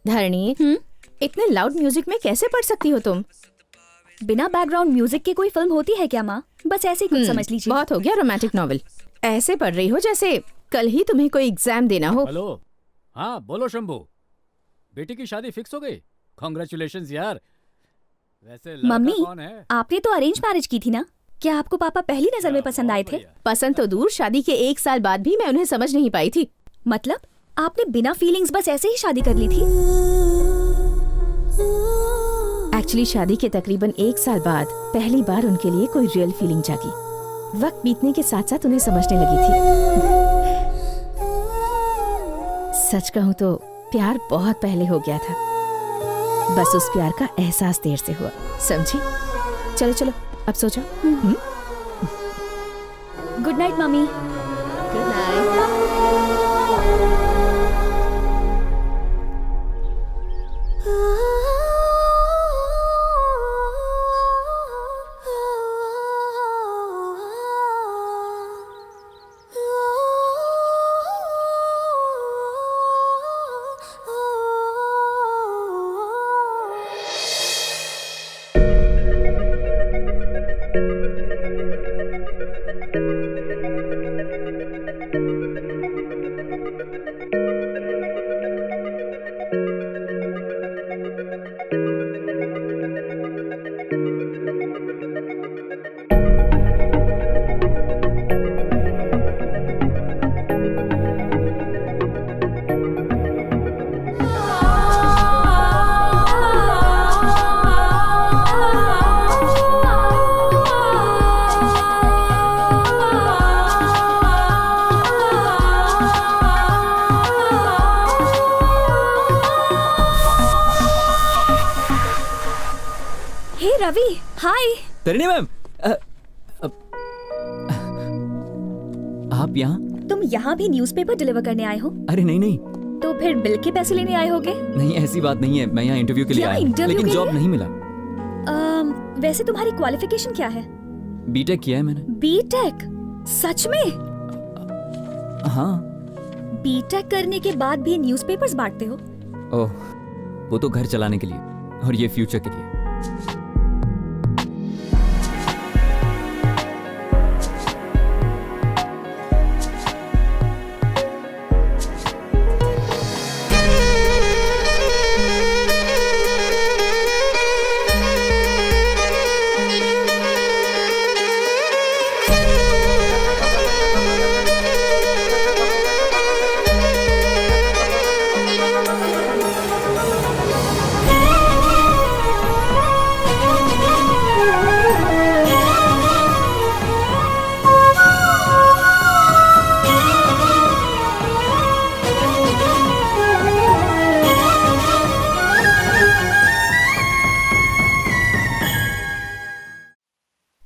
धरणी, इतने लाउड म्यूजिक में कैसे पढ़ सकती हो तुम? बिना बैकग्राउंड म्यूजिक की कोई फिल्म होती है क्या माँ? बस ऐसे ही कुछ समझ लीजिए। बहुत हो गया रोमांटिक नॉवेल। ऐसे पढ़ रही हो जैसे कल ही तुम्हें कोई एग्जाम देना हो। हेलो, हाँ बोलो शंभू, बेटी की शादी फिक्स हो गई? कॉन्ग्रेचुलेशंस यार। वैसे लड़का मम्मी, कौन है? आपने तो अरेंज मैरिज की थी ना? क्या आपको पापा पहली नजर में पसंद आए थे? पसंद तो दूर, शादी के 1 साल बाद भी मैं उन्हें समझ नहीं पाई थी। मतलब आपने बिना फीलिंग्स बस ऐसे ही शादी कर ली थी? एक्चुअली शादी के तकरीबन 1 साल बाद पहली बार उनके लिए कोई रियल फीलिंग जागी। वक्त बीतने के साथ साथ उन्हें समझने लगी थी। सच कहूँ तो प्यार बहुत पहले हो गया था, बस उस प्यार का एहसास देर से हुआ, समझी? चलो चलो अब सो जाओ। Good night mummy. Good night. Hey Ravi, hi. Tarini ma'am, आप यहाँ? तुम यहाँ भी न्यूज़पेपर डिलीवर करने आए हो? अरे नहीं नहीं तो फिर बिल के पैसे लेने आए होगे? नहीं, ऐसी बात नहीं है। मैं यहाँ इंटरव्यू के लिए आया हूँ, लेकिन जॉब नहीं मिला। वैसे तुम्हारी क्वालिफिकेशन क्या है? बीटेक किया है मैंने। बीटेक? सच में? हाँ। बीटेक करने के बाद भी न्यूज़पेपर्स बांटते हो? ओह, वो तो घर चलाने के लिए और ये फ्यूचर के लिए।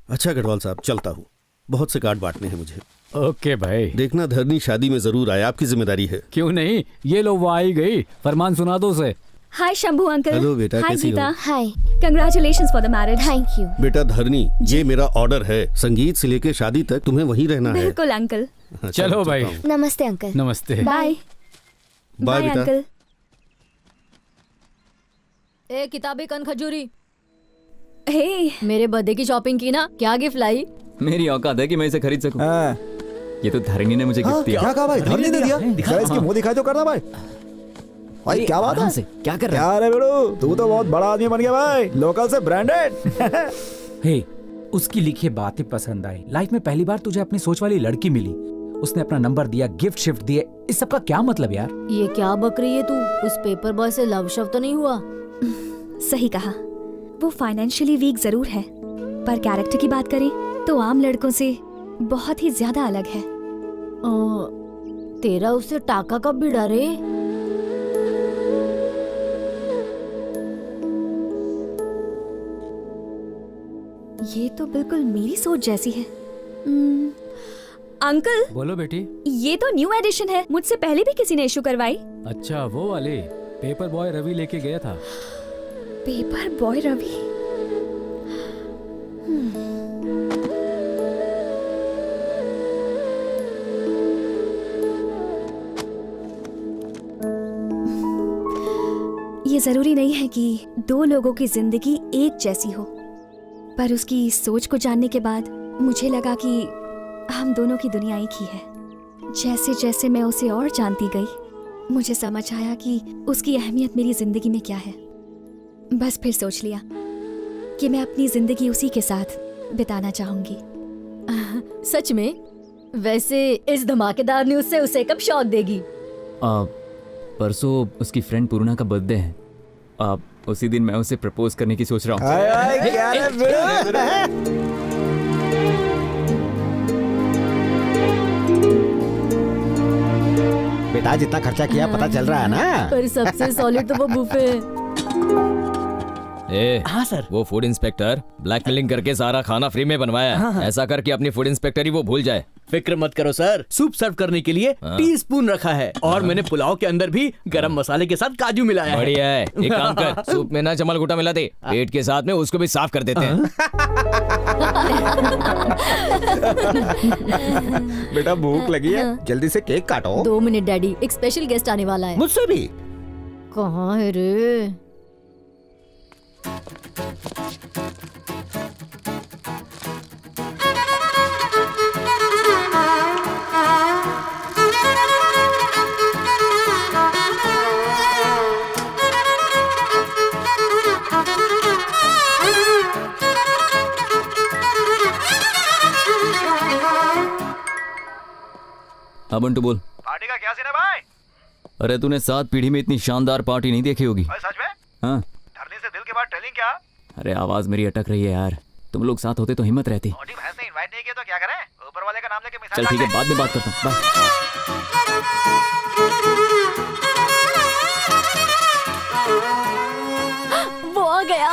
अच्छा गढ़वाल साहब, चलता हूँ, बहुत से कार्ड बांटने हैं मुझे। ओके भाई। देखना धरनी शादी में जरूर आए, आपकी जिम्मेदारी है। क्यों नहीं, ये लो वो आई गई। फरमान सुना दो उसे। हाय शंभू अंकल। हेलो बेटा, हाय कैसी हो? Geeta. Hi, congratulations for the marriage. Thank you. बेटा धरनी, ये मेरा ऑर्डर है, संगीत से लेके शादी तक तुम्हें वहीं रहना है। बिल्कुल अंकल। चलो भाई। नमस्ते अंकल। नमस्ते। बाय बाय बेटा। अंकल। ए किताबें कन खजूरी, हे मेरे बर्थडे की शॉपिंग की ना, क्या गिफ्ट लाई? मेरी औकात है कि मैं इसे खरीद सकूं। ये तो धरनी ने मुझे गिफ्ट दिया। क्या कहा भाई? धरनी ने दिया? दिखा इसकी मुंह दिखाई तो करना भाई। भाई क्या बात है? क्या कर रहा है? अरे बेड़ू, तू तो बहुत बड़ा आदमी बन गया भाई, लोकल से ब्रांडेड। हे, उसकी लिखी बातें पसंद आई। लाइफ में पहली बार तुझे अपनी सोच वाली लड़की मिली, उसने अपना नंबर दिया, गिफ्ट शिफ्ट दिए, इस सब का क्या मतलब यार? ये क्या बक रही है तू? उस पेपर बॉय से लव शव तो नहीं हुआ? सही कहा, वो फाइनेंशियली वीक जरूर है, पर कैरेक्टर की बात करें तो आम लड़कों से बहुत ही ज्यादा अलग है। तेरा उससे टाका कब भिड़ा रे? ये तो बिल्कुल मेरी सोच जैसी है। अंकल। बोलो बेटी। ये तो न्यू एडिशन है, मुझसे पहले भी किसी ने इशू करवाई। अच्छा, वो वाले पेपर बॉय रवि लेके गया था। Paper boy Ravi? ये जरूरी नहीं है कि दो लोगों की जिंदगी एक जैसी हो, पर उसकी सोच को जानने के बाद मुझे लगा कि हम दोनों की दुनिया एक ही है। जैसे जैसे मैं उसे और जानती गई, मुझे समझ आया कि उसकी अहमियत मेरी जिंदगी में क्या है। बस फिर सोच लिया कि मैं अपनी जिंदगी उसी के साथ बिताना चाहूंगी। सच में? वैसे इस धमाकेदार न्यूज़ से उसे कब शॉक देगी? परसों उसकी फ्रेंड पूर्णा का बर्थडे है। उसी दिन मैं उसे प्रपोज करने की सोच रहा हूँ। बेटा जितना खर्चा किया पता चल रहा है ना? पर सबसे सॉलिड तो वो बुफे है। हाँ सर, वो फूड इंस्पेक्टर ब्लैकमेलिंग करके सारा खाना फ्री में बनवाया है। ऐसा करके अपनी फूड इंस्पेक्टर ही वो भूल जाए। फिक्र मत करो सर, सूप सर्व करने के लिए टीस्पून रखा है और मैंने पुलाव के अंदर भी गरम मसाले के साथ काजू मिलाया है। बढ़िया है। एक काम कर, सूप में ना जमल घुटा मिला दे, पेट के साथ में उसको भी साफ कर देते हैं। बेटा भूख लगी है, जल्दी से केक काटो। 2 मिनट डैडी, एक स्पेशल गेस्ट आने वाला है। मुझसे भी? कहाँ है रे? हाँ बंटू बोल। पार्टी का क्या सीन है भाई? अरे तूने 7 पीढ़ी में इतनी शानदार पार्टी नहीं देखी होगी। सच में? हाँ। धरनी से दिल के बाद टेलिंग क्या? अरे आवाज मेरी अटक रही है यार, तुम लोग साथ होते तो हिम्मत रहती। भैंस ने इनवाइट नहीं किया तो क्या करें? ऊपर वाले का नाम लेके मिसाल चल ठीक है, बाद में बात करता हूँ। वो आ गया।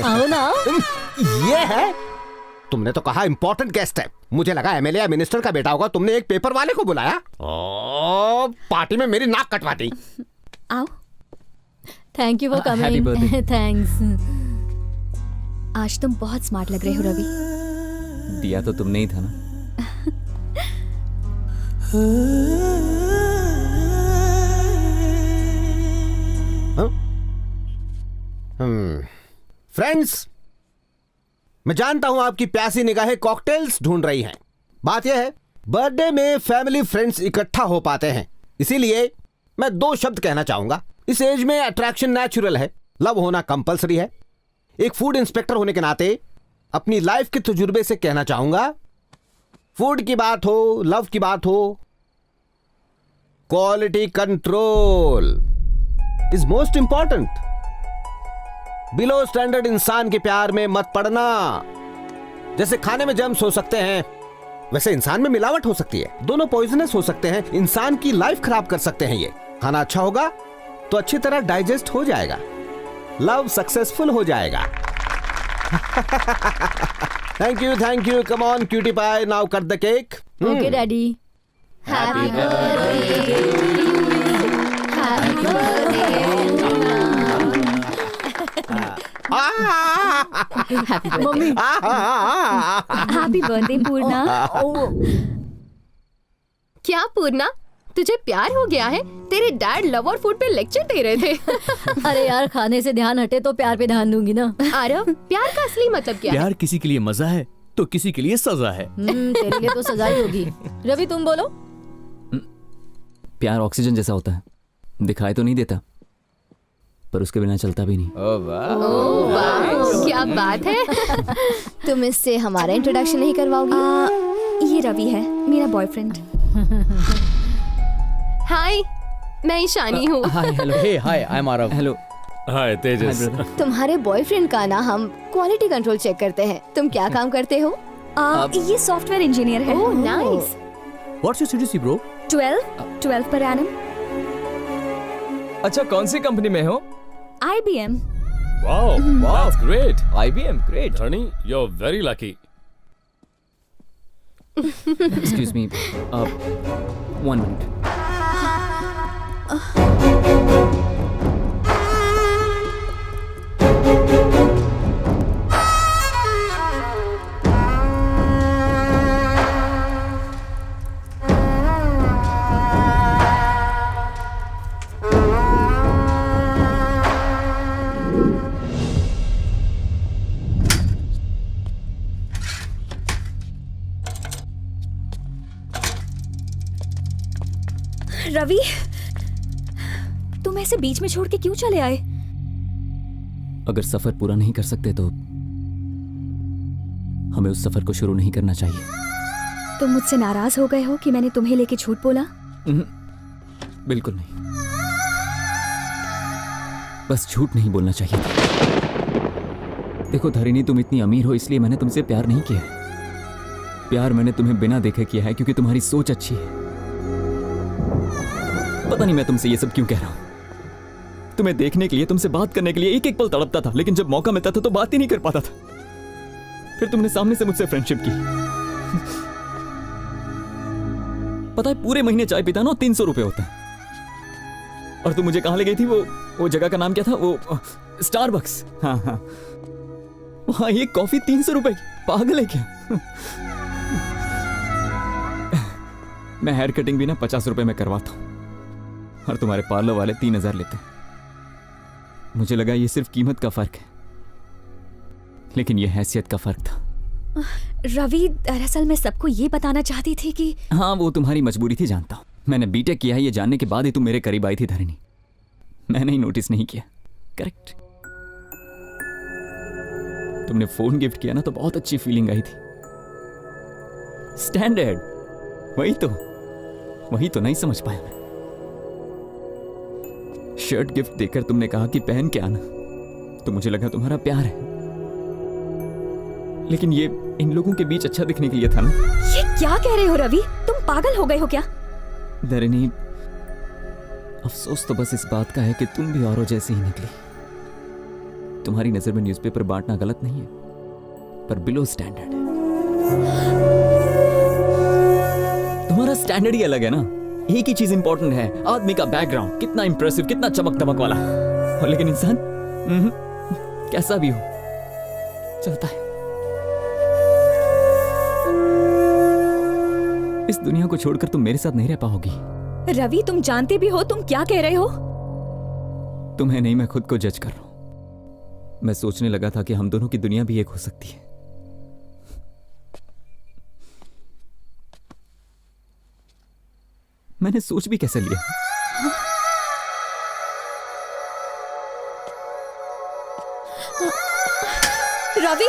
आओ ना। ये है? तुमने तो कहा इंपॉर्टेंट गेस्ट है, मुझे लगा एमएलए या मिनिस्टर का बेटा होगा। तुमने एक पेपर वाले को बुलाया? ओ, पार्टी में मेरी नाक कटवा दी। आओ। Thank you for Happy coming. birthday. Thanks. आज तुम बहुत स्मार्ट लग रहे हो रवि। दिया तो तुमने ही था ना। फ्रेंड्स, मैं जानता हूं आपकी प्यासी निगाहें कॉकटेल्स ढूंढ रही हैं। बात यह है, बर्थडे में फैमिली फ्रेंड्स इकट्ठा हो पाते हैं, इसीलिए मैं 2 शब्द कहना चाहूंगा। इस एज में अट्रैक्शन नेचुरल है, लव होना कंपलसरी है। एक फूड इंस्पेक्टर होने के नाते अपनी लाइफ के तजुर्बे से कहना चाहूंगा, फूड की बात हो, लव की बात हो, quality control is most important. Below standard इंसान के प्यार में मत पड़ना। जैसे खाने में जर्म्स हो सकते हैं, वैसे इंसान में मिलावट हो सकती है। दोनों पॉइजनस हो सकते हैं, इंसान की लाइफ खराब कर सकते हैं। ये खाना अच्छा होगा तो अच्छी तरह डाइजेस्ट हो जाएगा, लव सक्सेसफुल हो जाएगा। Thank you, come on cutie pie, now cut the cake. Okay daddy. Happy birthday happy mummy. Happy birthday Purna. क्या पूर्णा, तुझे प्यार हो गया है? तेरे डैड लव और फूड पे लेक्चर दे रहे थे। अरे यार, खाने से ध्यान हटे तो प्यार पे ध्यान दूंगी ना। आरव, प्यार का असली मतलब क्या है? प्यार किसी के लिए मजा है तो किसी के लिए सजा है। तेरे लिए तो सजा ही होगी। रवि तुम बोलो। प्यार ऑक्सीजन जैसा होता है, दिखाई तो नहीं देता पर उसके बिना चलता भी नहीं। ओह वाह, क्या बात है। तुम इससे हमारा इंट्रोडक्शन नहीं करवाओगी? ये रवि है, मेरा बॉयफ्रेंड। हाय, मैं ईशानी हूँ। Hi, hello. Hey hi, I am Aarav. Hello. Hi Tejas. तुम्हारे बॉयफ्रेंड का ना हम क्वालिटी कंट्रोल चेक करते हैं। तुम क्या काम करते हो? ये सॉफ्टवेयर इंजीनियर है। Oh nice. What's your CTC bro? 12 per annum. अच्छा, कौन सी कंपनी में हो? IBM। Wow, that's great. IBM, great. Dhani, you are very lucky. Excuse me, 1 minute. Ravi, तुम ऐसे बीच में छोड़ के क्यों चले आए? अगर सफर पूरा नहीं कर सकते तो हमें उस सफर को शुरू नहीं करना चाहिए। तुम मुझसे नाराज हो गए हो कि मैंने तुम्हें लेके झूठ बोला? बिल्कुल नहीं, बस झूठ नहीं बोलना चाहिए था। देखो धरिणी, तुम इतनी अमीर हो इसलिए मैंने तुमसे प्यार नहीं किया है। प्यार मैंने तुम्हें बिना देखे किया है क्योंकि तुम्हारी सोच अच्छी है। पता नहीं मैं तुमसे ये सब क्यों कह रहा हूं। तुम्हें देखने के लिए, तुमसे बात करने के लिए एक एक पल तड़पता था, लेकिन जब मौका मिलता था तो बात ही नहीं कर पाता था। फिर तुमने सामने से मुझसे फ्रेंडशिप की। पता है, पूरे महीने चाय पीता ना 300 रुपए होता है। और तुम मुझे कहां ले गई थी? वो जगह का नाम क्या था? वो स्टारबक्स। हाँ हाँ, वहां एक कॉफी 300 रुपए की। पागल है क्या? मैं हेयर कटिंग भी ना 50 रुपए में करवाता हूं और तुम्हारे पार्लर वाले 3000 लेते हैं। मुझे लगा ये सिर्फ कीमत का फर्क है, लेकिन ये हैसियत का फर्क था। रवि, दरअसल मैं सबको ये बताना चाहती थी कि हाँ, वो तुम्हारी मजबूरी थी, जानता हूं। मैंने बीटेक किया है ये जानने के बाद ही तुम मेरे करीब आई थी धरिणी। मैंने ही नोटिस नहीं किया। करेक्ट। तुमने फोन गिफ्ट किया ना तो बहुत अच्छी फीलिंग आई थी। स्टैंडर्ड, वही तो नहीं समझ पाया मैं। शर्ट गिफ्ट देकर तुमने कहा कि पहन के आना, तो मुझे लगा तुम्हारा प्यार है, लेकिन ये इन लोगों के बीच अच्छा दिखने के लिए था ना। ये क्या कह रहे हो रवि? तुम पागल हो गए हो क्या? धरिणी, अफसोस तो बस इस बात का है कि तुम भी औरों जैसी ही निकली। तुम्हारी नजर में न्यूज़पेपर बांटना गलत नहीं है, पर बिलो स्टैंडर्ड है। तुम्हारा स्टैंडर्ड ही अलग है ना। एक ही चीज इंपॉर्टेंट है, आदमी का बैकग्राउंड कितना इंप्रेसिव, कितना चमक दमक वाला, और लेकिन इंसान कैसा भी हो चलता है। इस दुनिया को छोड़कर तुम मेरे साथ नहीं रह पाओगी। रवि, तुम जानते भी हो तुम क्या कह रहे हो? तुम्हें नहीं, मैं खुद को जज कर रहा हूं। मैं सोचने लगा था कि हम दोनों की दुनिया भी एक हो सकती है। मैंने सोच भी कैसे लिया? रवि,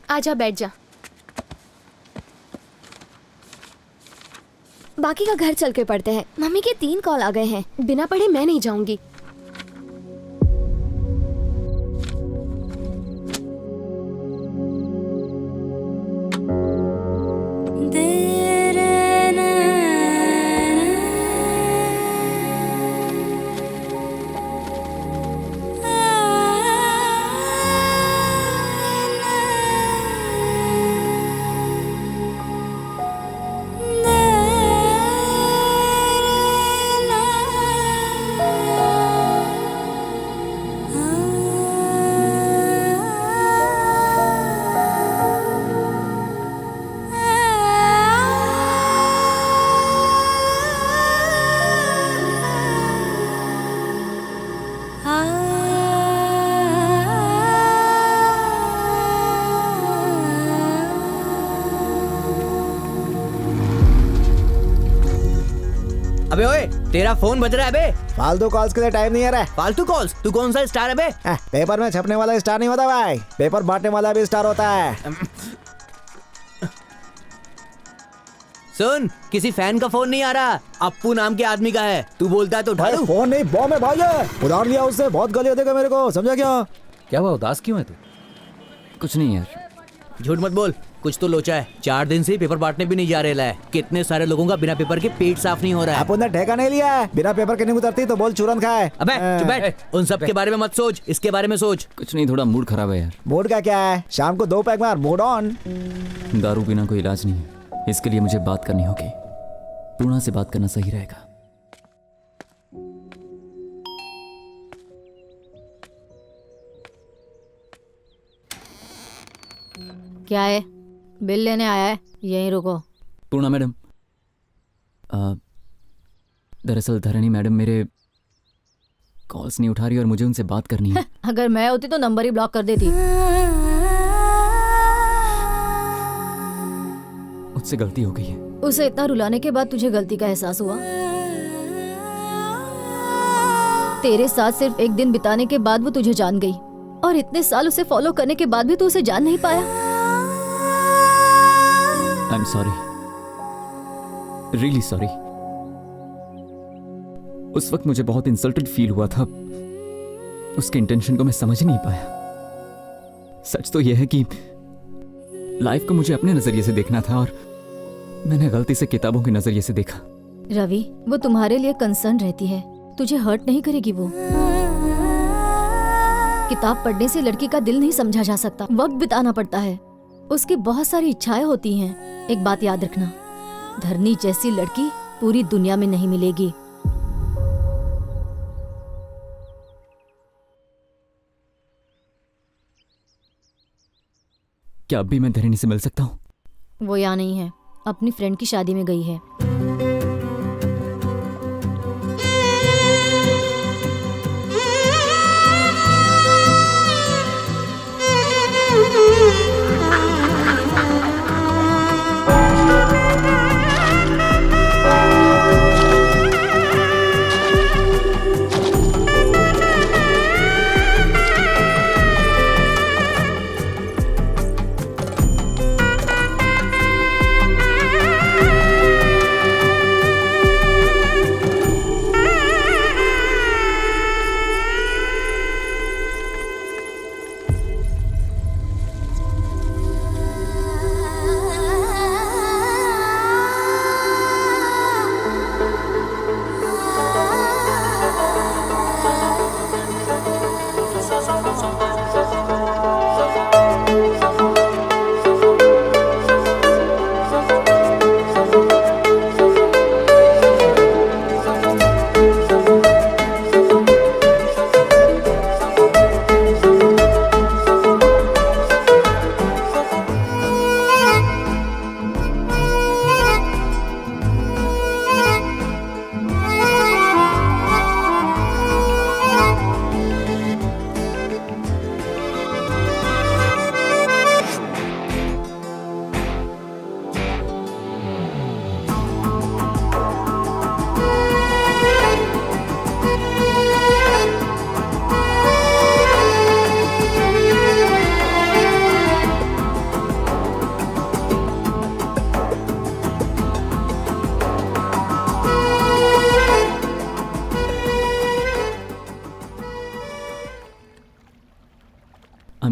आजा, बैठ जा। बाकी का घर चल के पढ़ते हैं। मम्मी के 3 कॉल आ गए हैं। बिना पढ़े मैं नहीं जाऊंगी। अबे ओए, तेरा फोन बज रहा है बे। फालतू कॉल्स के लिए टाइम नहीं है रे। फालतू कॉल्स? तू कौन सा स्टार है बे? पेपर में छपने वाला स्टार नहीं होता भाई, पेपर बांटने वाला भी स्टार होता है। सुन, किसी फैन का फोन नहीं आ रहा, अप्पू नाम के आदमी का है। तू बोलता है तो उठा लूं? फोन नहीं, बॉम्ब है भाई, उधार लिया उससे, बहुत गालियां देगा मेरे को, समझा क्या? क्या हुआ, उदास क्यों है तू? कुछ नहीं यार। झूठ मत बोल, कुछ तो लोचा है। 4 दिन से पेपर बांटने भी नहीं जा रहे है। कितने सारे लोगों का बिना पेपर के पेट साफ नहीं हो रहा है। अपन ने ठेका नहीं लिया है, बिना पेपर के नहीं उतरती तो बोल चूरन खाए। अबे चुप बैठ, उन सब के बारे में मत सोच, इसके बारे में सोच। कुछ नहीं, थोड़ा मूड खराब है यार। मूड का क्या है, शाम को 2 पैक मार, मूड ऑन। दारू पीना कोई इलाज नहीं है, इसके लिए मुझे बात करनी होगी। पूर्णा से बात करना सही रहेगा। क्या है? बिल लेने आया है, यहीं रुको। पूर्णा मैडम, दरअसल धरणी मैडम मेरे कॉल्स नहीं उठा रही और मुझे उनसे बात करनी है। अगर मैं होती तो नंबर ही ब्लॉक कर देती। मुझसे गलती हो गई है। उसे इतना रुलाने के बाद तुझे गलती का एहसास हुआ? तेरे साथ सिर्फ एक दिन बिताने के बाद वो तुझे जान गई, और इतने साल उसे फॉलो करने के बाद भी तू उसे जान नहीं पाया। I am sorry, really sorry. उस वक्त मुझे बहुत इंसल्टेड फील हुआ था, उसके इंटेंशन को मैं समझ नहीं पाया। सच तो यह है कि लाइफ को मुझे अपने नजरिए से देखना था और मैंने गलती से किताबों के नजरिए से देखा। रवि, वो तुम्हारे लिए कंसर्न रहती है, तुझे हर्ट नहीं करेगी वो। किताब पढ़ने से लड़की का दिल नहीं समझा जा सकता, वक्त बिताना पड़ता है। उसकी बहुत सारी इच्छाएं होती हैं। एक बात याद रखना, धरनी जैसी लड़की पूरी दुनिया में नहीं मिलेगी। क्या अब भी मैं धरणी से मिल सकता हूँ? वो यहाँ नहीं है, अपनी फ्रेंड की शादी में गई है।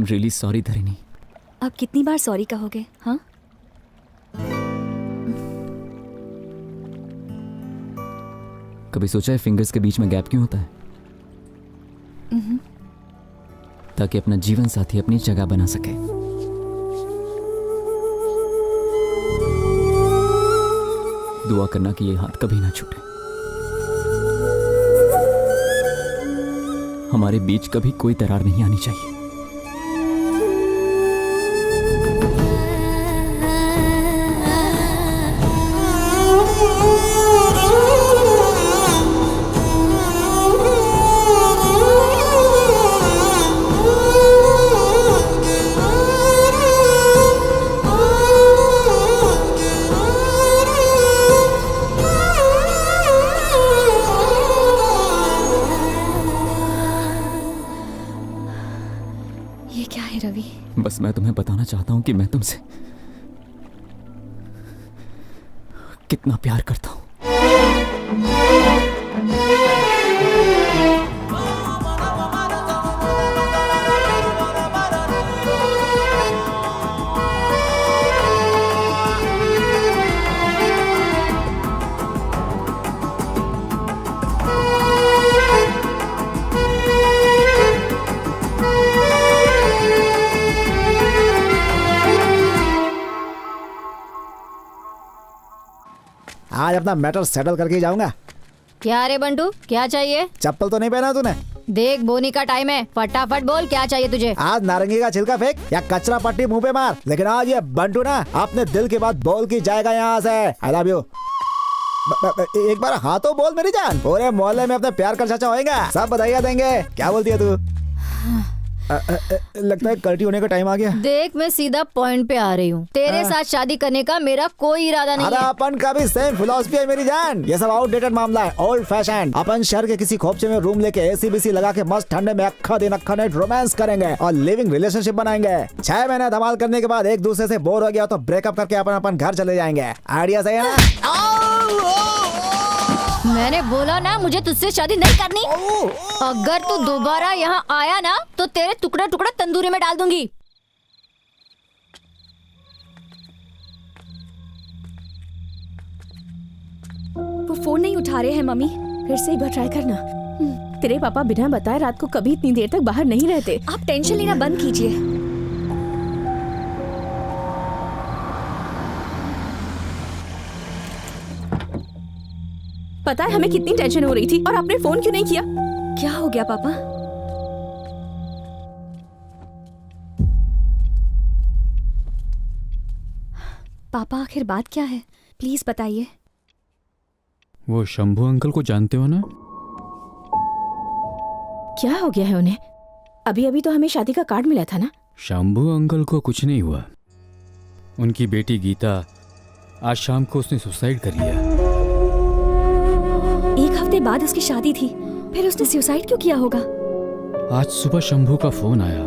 Really sorry Dharini. अब कितनी बार सॉरी कहोगे? हाँ, कभी सोचा है फिंगर्स के बीच में गैप क्यों होता है? ताकि अपना जीवन साथी अपनी जगह बना सके। दुआ करना कि ये हाथ कभी ना छूटे। हमारे बीच कभी कोई दरार नहीं आनी चाहिए। ये क्या है रवि? बस मैं तुम्हें बताना चाहता हूं कि मैं तुमसे कितना प्यार करता हूं। आज अपना मैटर सेटल करके ही जाऊंगा। क्या रे बंटू, क्या चाहिए? चप्पल तो नहीं पहना तूने? देख बोनी का टाइम है, फटाफट बोल क्या चाहिए तुझे। आज नारंगी का छिलका फेंक या कचरा पट्टी मुंह पे मार, लेकिन आज ये बंटू ना अपने दिल की बात बोल के जाएगा यहाँ से। I love you. एक बार हाँ तो बोल मेरी जान। पूरे मोहल्ले में अपने प्यार का चाचा होएगा, सब बधाइयाँ देंगे। क्या बोलती है तू? लगता है कल्टी होने का टाइम आ गया। देख मैं सीधा पॉइंट पे आ रही हूँ। तेरे साथ शादी करने का मेरा कोई इरादा नहीं अरे है। अपन का भी सेम फिलॉसफी है मेरी जान। ये सब आउटडेटेड मामला है, ओल्ड फैशन। अपन शहर के किसी खोपचे में रूम लेके एसी बीसी लगा के मस्त ठंडे में अक्खा दिन अक्खा नाइट रोमांस करेंगे और लिविंग रिलेशनशिप बनाएंगे। 6 महीने धमाल करने के बाद एक दूसरे से बोर हो गया तो ब्रेकअप करके अपन अपन घर चले जाएंगे। आइडिया सही है ना? मैंने बोला ना मुझे तुझसे शादी नहीं करनी। अगर तू दोबारा यहाँ आया ना तो तेरे टुकड़ा टुकड़ा तंदूरी में डाल दूंगी। वो फोन नहीं उठा रहे हैं मम्मी। फिर से एक बार ट्राई करना। तेरे पापा बिना बताए रात को कभी इतनी देर तक बाहर नहीं रहते। आप टेंशन लेना बंद कीजिए। पता है हमें कितनी टेंशन हो रही थी और आपने फोन क्यों नहीं किया? क्या हो गया पापा? पापा आखिर बात क्या है? प्लीज बताइए। वो शंभू अंकल को जानते हो ना? क्या हो गया है उन्हें? अभी अभी तो हमें शादी का कार्ड मिला था ना। शंभू अंकल को कुछ नहीं हुआ। उनकी बेटी गीता आज शाम को उसने सुसाइड कर लिया। एक हफ्ते बाद उसकी शादी थी, फिर उसने सुसाइड क्यों किया होगा? आज सुबह शंभू का फोन आया।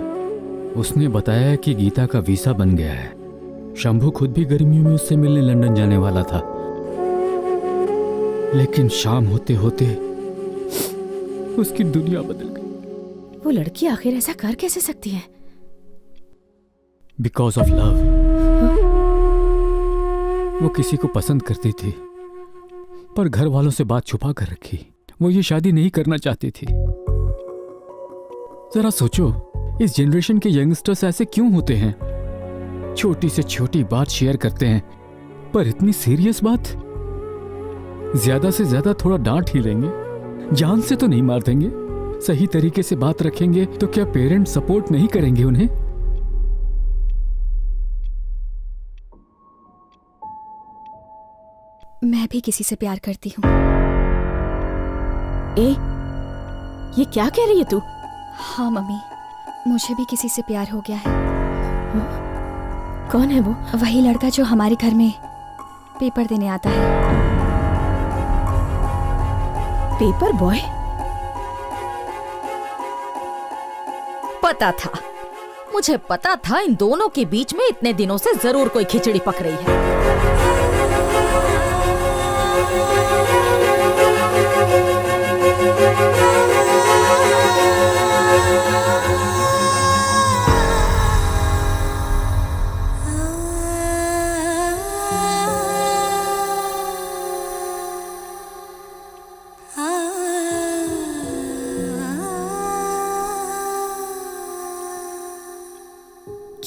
उसने बताया कि गीता का वीसा बन गया है। शंभू खुद भी गर्मियों में उससे मिलने लंदन जाने वाला था, लेकिन शाम होते होते उसकी दुनिया बदल गई। वो लड़की आखिर ऐसा कर कैसे सकती है? Because of love. वो किसी को पसंद करती थी पर घर वालों से बात छुपा कर रखी। वो ये शादी नहीं करना चाहती थी। जरा सोचो, इस जनरेशन के यंगस्टर्स ऐसे क्यों होते हैं? छोटी से छोटी बात शेयर करते हैं, पर इतनी सीरियस बात? ज्यादा से ज्यादा थोड़ा डांट ही लेंगे, जान से तो नहीं मार देंगे। सही तरीके से बात रखेंगे तो क्या पेरेंट्स सपोर्ट नहीं करेंगे उन्हें? मैं भी किसी से प्यार करती हूँ। ये क्या कह रही है तू? हाँ मम्मी, मुझे भी किसी से प्यार हो गया है। कौन है वो? वही लड़का जो हमारे घर में पेपर देने आता है। Paper boy? पता था, मुझे पता था इन दोनों के बीच में इतने दिनों से जरूर कोई खिचड़ी पक रही है।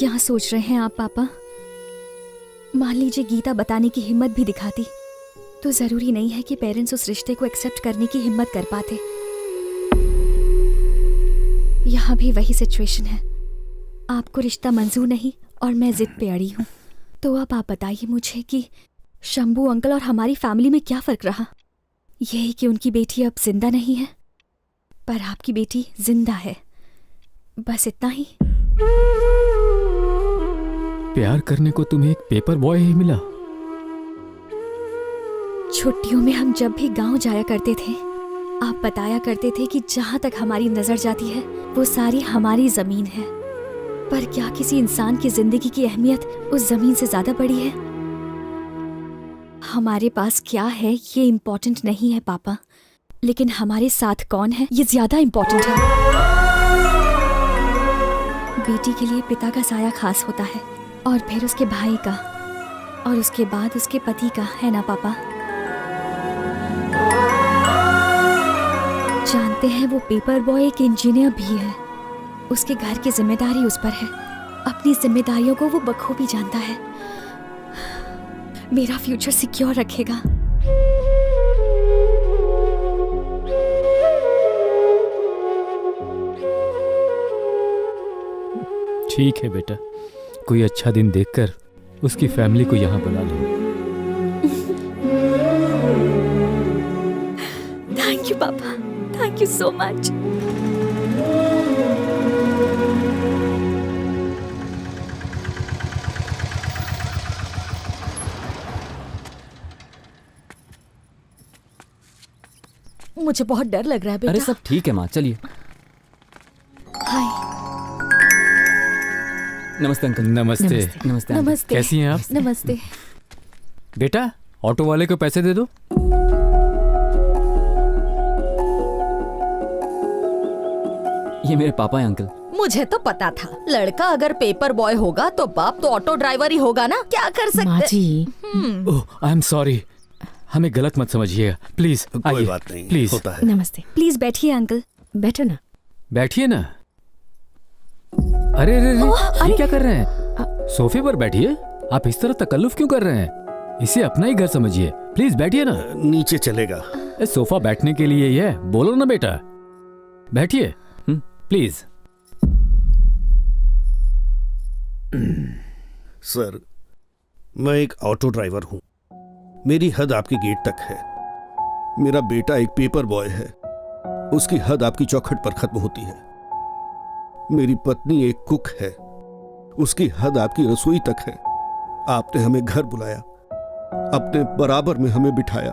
क्या सोच रहे हैं आप पापा? मान लीजिए गीता बताने की हिम्मत भी दिखाती तो जरूरी नहीं है कि पेरेंट्स उस रिश्ते को एक्सेप्ट करने की हिम्मत कर पाते। यहाँ भी वही सिचुएशन है। आपको रिश्ता मंजूर नहीं और मैं जिद पे अड़ी हूँ। तो अब आप बताइए मुझे कि शंभू अंकल और हमारी फैमिली में क्या फर्क रहा? यही कि उनकी बेटी अब जिंदा नहीं है, पर आपकी बेटी जिंदा है, बस इतना ही। प्यार करने को तुम्हें एक पेपर बॉय ही मिला? छुट्टियों में हम जब भी गांव जाया करते थे, आप बताया करते थे कि जहां तक हमारी नजर जाती है वो सारी हमारी जमीन है। पर क्या किसी इंसान की जिंदगी की अहमियत उस जमीन से ज्यादा बड़ी है? हमारे पास क्या है ये इम्पोर्टेंट नहीं है पापा, लेकिन हमारे साथ कौन है ये ज्यादा इम्पोर्टेंट है। बेटी के लिए पिता का साया खास होता है, और फिर उसके भाई का, और उसके बाद उसके पति का, है ना पापा? जानते हैं वो पेपर बॉय एक इंजीनियर भी है। उसके घर की जिम्मेदारी उस पर है। अपनी जिम्मेदारियों को वो बखूबी जानता है। मेरा फ्यूचर सिक्योर रखेगा। ठीक है बेटा, कोई अच्छा दिन देखकर उसकी फैमिली को यहाँ बुला लो। थैंक यू पापा, थैंक यू सो मच। मुझे बहुत डर लग रहा है बेटा। अरे सब ठीक है माँ, चलिए। हाय। नमस्ते अंकल। नमस्ते। नमस्ते। नमस्ते। कैसी हैं आप? नमस्ते। बेटा ऑटो वाले को पैसे दे दो। ये मेरे पापा हैं अंकल। मुझे तो पता था लड़का अगर पेपर बॉय होगा तो बाप तो ऑटो ड्राइवर ही होगा ना। क्या कर सकते? माँ जी। ओह आई एम सॉरी, हमें गलत मत समझिएगा प्लीज। कोई बात नहीं, प्लीज होता है। नमस्ते। प्लीज बैठिए अंकल। बैठो ना। बैठिए ना। अरे अरे ये क्या कर रहे हैं? सोफे पर बैठिए। आप इस तरह तकल्लुफ क्यों कर रहे हैं? इसे अपना ही घर समझिए। प्लीज बैठिए ना। नीचे चलेगा। सोफा बैठने के लिए ही है, बोलो ना बेटा। बैठिए प्लीज। सर, मैं एक ऑटो ड्राइवर हूं। मेरी हद आपके गेट तक है। मेरा बेटा एक पेपर बॉय है, उसकी हद आपकी चौखट पर खत्म होती है। मेरी पत्नी एक कुक है, उसकी हद आपकी रसोई तक है। आपने हमें घर बुलाया, अपने बराबर में हमें बिठाया,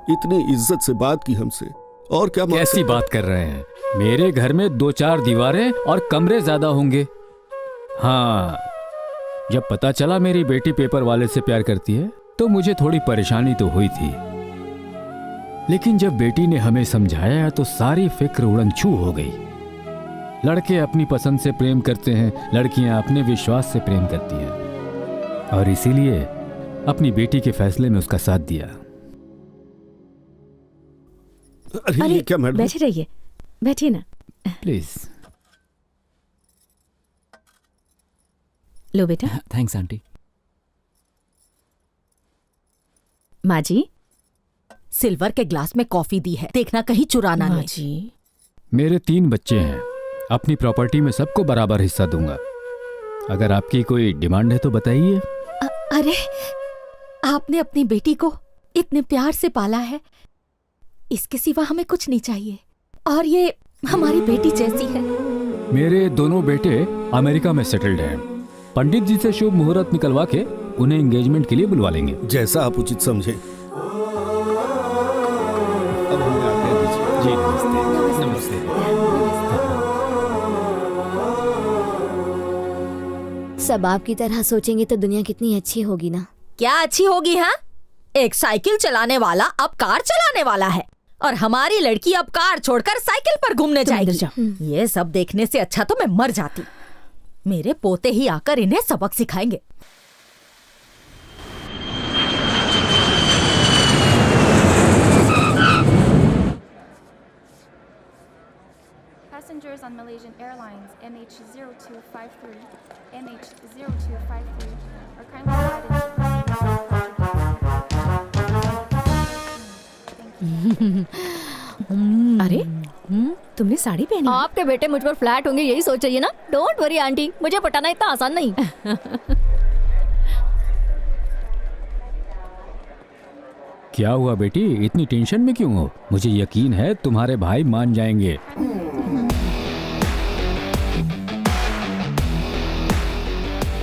इतनी इज्जत से बात की हमसे, और क्या कैसी बात कर रहे हैं? मेरे घर में 2-4 दीवारें और कमरे ज्यादा होंगे। हाँ, जब पता चला मेरी बेटी पेपर वाले से प्यार करती है तो मुझे थोड़ी परेशानी तो हुई थी, लेकिन जब बेटी ने हमें समझाया तो सारी फिक्र उड़नछू हो गई। लड़के अपनी पसंद से प्रेम करते हैं, लड़कियां अपने विश्वास से प्रेम करती हैं, और इसीलिए अपनी बेटी के फैसले में उसका साथ दिया। अरे क्या मैडम? बैठे रहिए, बैठिए ना प्लीज। लो बेटा। Thanks aunty. माँ जी, सिल्वर के ग्लास में कॉफी दी है, देखना कहीं चुराना नहीं। जी। मेरे 3 बच्चे हैं, अपनी प्रॉपर्टी में सबको बराबर हिस्सा दूंगा। अगर आपकी कोई डिमांड है तो बताइए। अरे, आपने अपनी बेटी को इतने प्यार से पाला है, इसके सिवा हमें कुछ नहीं चाहिए, और ये हमारी बेटी जैसी है। मेरे दोनों बेटे अमेरिका में सेटल्ड हैं। पंडित जी से शुभ मुहूर्त निकलवा के उन्हें एंगेजमेंट के लिए बुलवा लेंगे। जैसा आप उचित समझे। अब हमें आज्ञा दीजिए। जी नमस्ते। नमस्ते। सब आपकी तरह सोचेंगे तो दुनिया कितनी अच्छी होगी ना। क्या अच्छी होगी? हाँ, एक साइकिल चलाने वाला अब कार चलाने वाला है, और हमारी लड़की अब कार छोड़कर साइकिल पर घूमने जाएगी। ये सब देखने से अच्छा तो मैं मर जाती। मेरे पोते ही आकर इन्हें सबक सिखाएंगे। Passengers on on Malaysian Airlines MH0253, MH0253 are kindly अरे तुमने साड़ी पहनी? आपके बेटे मुझ पर फ्लैट होंगे यही सोच रही है ना? डोंट वरी आंटी, मुझे पटाना इतना आसान नहीं। क्या हुआ बेटी, इतनी टेंशन में क्यों हो? मुझे यकीन है तुम्हारे भाई मान जाएंगे।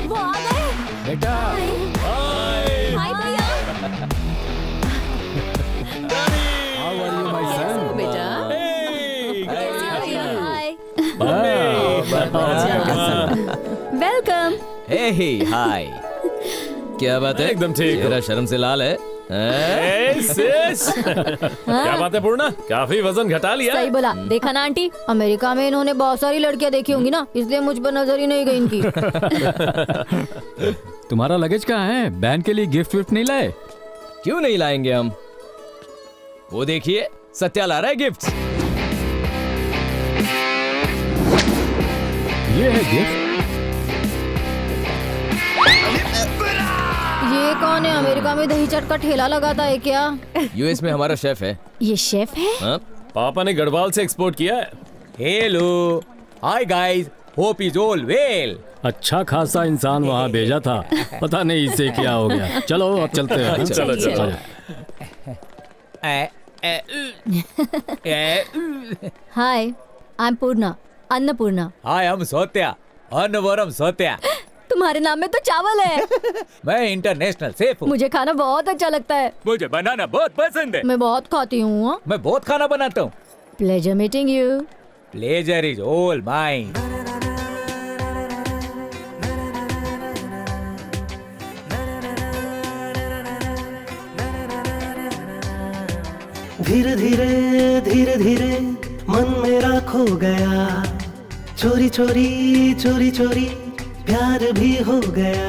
वो आ गए बेटा। हाय भैया। How are you, my son? बेटा वेलकम। हे हाय। क्या बात है? एकदम ठीक। चेहरा शर्म से लाल है। क्या बात है पूर्णा, काफी वजन घटा लिया। सही बोला। देखा ना आंटी, अमेरिका में इन्होंने बहुत सारी लड़कियां देखी होंगी ना, इसलिए मुझ पर नजर ही नहीं गई इनकी। तुम्हारा लगेज कहाँ है? बहन के लिए गिफ्ट विफ्ट नहीं लाए? क्यों नहीं लाएंगे हम? वो देखिए, सत्या ला रहा है गिफ्ट। ये है गिफ्ट। ये कौन है? अमेरिका में दही चट का ठेला लगाता है क्या? यूएस में हमारा शेफ है। ये शेफ है? हाँ? पापा ने गढ़वाल से एक्सपोर्ट किया है। Hello, hi guys, hope is all well. अच्छा खासा इंसान वहाँ भेजा था, पता नहीं इसे क्या हो गया। चलो अब चलते हैं। चलो चलो। हाय, आई एम पूर्णा, अन्नपूर्णा। हाय, हम सोत्या, अन्नवरम सोत्या। तुम्हारे नाम में तो चावल है। मैं इंटरनेशनल शेफ हूँ। मुझे खाना बहुत अच्छा लगता है। मुझे बनाना बहुत पसंद है। मैं बहुत खाती हूँ। मैं बहुत खाना बनाता हूँ। Pleasure meeting you. Pleasure is all mine. धीरे धीरे धीरे धीरे मन मेरा खो गया, चोरी चोरी चोरी चोरी प्यार भी हो गया।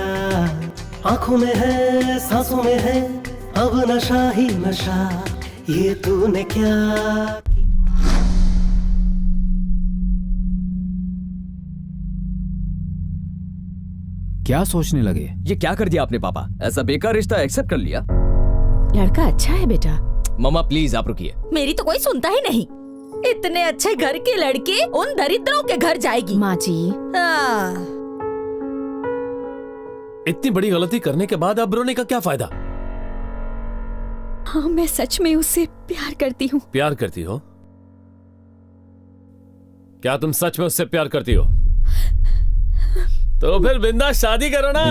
आंखों में है, सांसों में है, अब नशा ही नशा। ये तूने क्या? क्या सोचने लगे? ये क्या कर दिया आपने पापा? ऐसा बेकार रिश्ता एक्सेप्ट कर लिया? लड़का अच्छा है बेटा। मम्मा प्लीज आप रुकिए। मेरी तो कोई सुनता ही नहीं। इतने अच्छे घर की लड़की उन दरिद्रों के घर जाएगी। माँ जी, इतनी बड़ी गलती करने के बाद अब रोने का क्या फायदा? हाँ, मैं सच में उससे प्यार करती हूँ। प्यार करती हो? क्या तुम सच में उससे प्यार करती हो? तो फिर बिंदास शादी करो ना।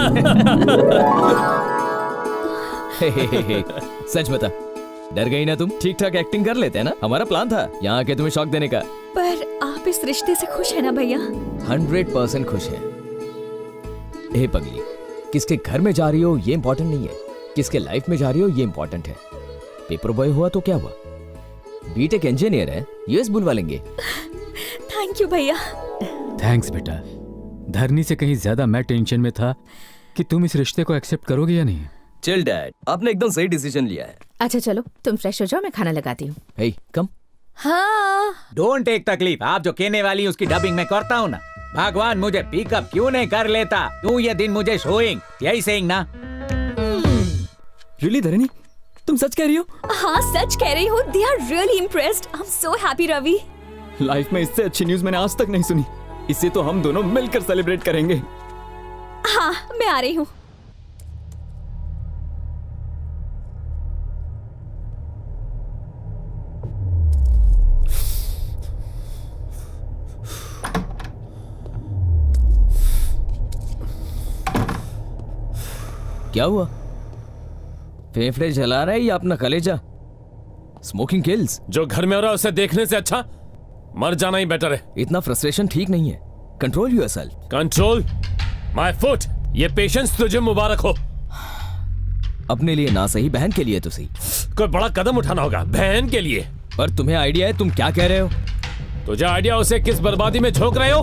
सच बता, डर गई ना तुम? ठीक ठाक एक्टिंग कर लेते हैं ना, हमारा प्लान था यहाँ आके तुम्हें शॉक देने का। पर आप इस रिश्ते से खुश है ना भैया? 100% खुश है। हे पगली, किसके घर में जा रही हो ये इम्पोर्टेंट नहीं है, किसके लाइफ में जा रही हो ये इम्पोर्टेंट है। पेपर बॉय हुआ तो क्या हुआ, बीटेक इंजीनियर है, यूएस बुलवा लेंगे। थैंक यू भैया। थैंक्स बेटा। धरनी से कहीं ज्यादा मैं टेंशन में था कि तुम इस रिश्ते को एक्सेप्ट करोगे या नहीं। चिल डैड, आपने एकदम सही डिसीजन लिया है। अच्छा चलो तुम फ्रेश हो जाओ, मैं खाना लगाती हूँ। हे कम। हाँ, डोंट टेक तकलीफ। आप जो कहने वाली उसकी डबिंग में करता हूँ ना। भगवान मुझे पिकअप क्यों नहीं कर लेता? तू ये दिन मुझे शोइंग, यही सेइंग ना? रियली धरनी, तुम सच कह रही हो? हाँ सच कह रही हूँ। They are really impressed. I'm so happy Ravi. Life में इससे अच्छी न्यूज मैंने आज तक नहीं सुनी। इसे तो हम दोनों मिलकर सेलिब्रेट करेंगे। हाँ, मैं आ रही हूँ। क्या हुआ? फेफड़े जला रहा है या अपना कलेजा? Smoking kills. जो घर में हो रहा है उसे देखने से अच्छा मर जाना ही बेटर है। इतना फ्रस्ट्रेशन ठीक नहीं है। Control yourself. Control my foot. ये पेशेंस तुझे मुबारक हो। अपने लिए ना सही, बहन के लिए तो सही। कोई बड़ा कदम उठाना होगा बहन के लिए। पर तुम्हें आइडिया है? तुम क्या कह रहे हो? तुझे आइडिया? उसे किस बर्बादी में झोंक रहे हो?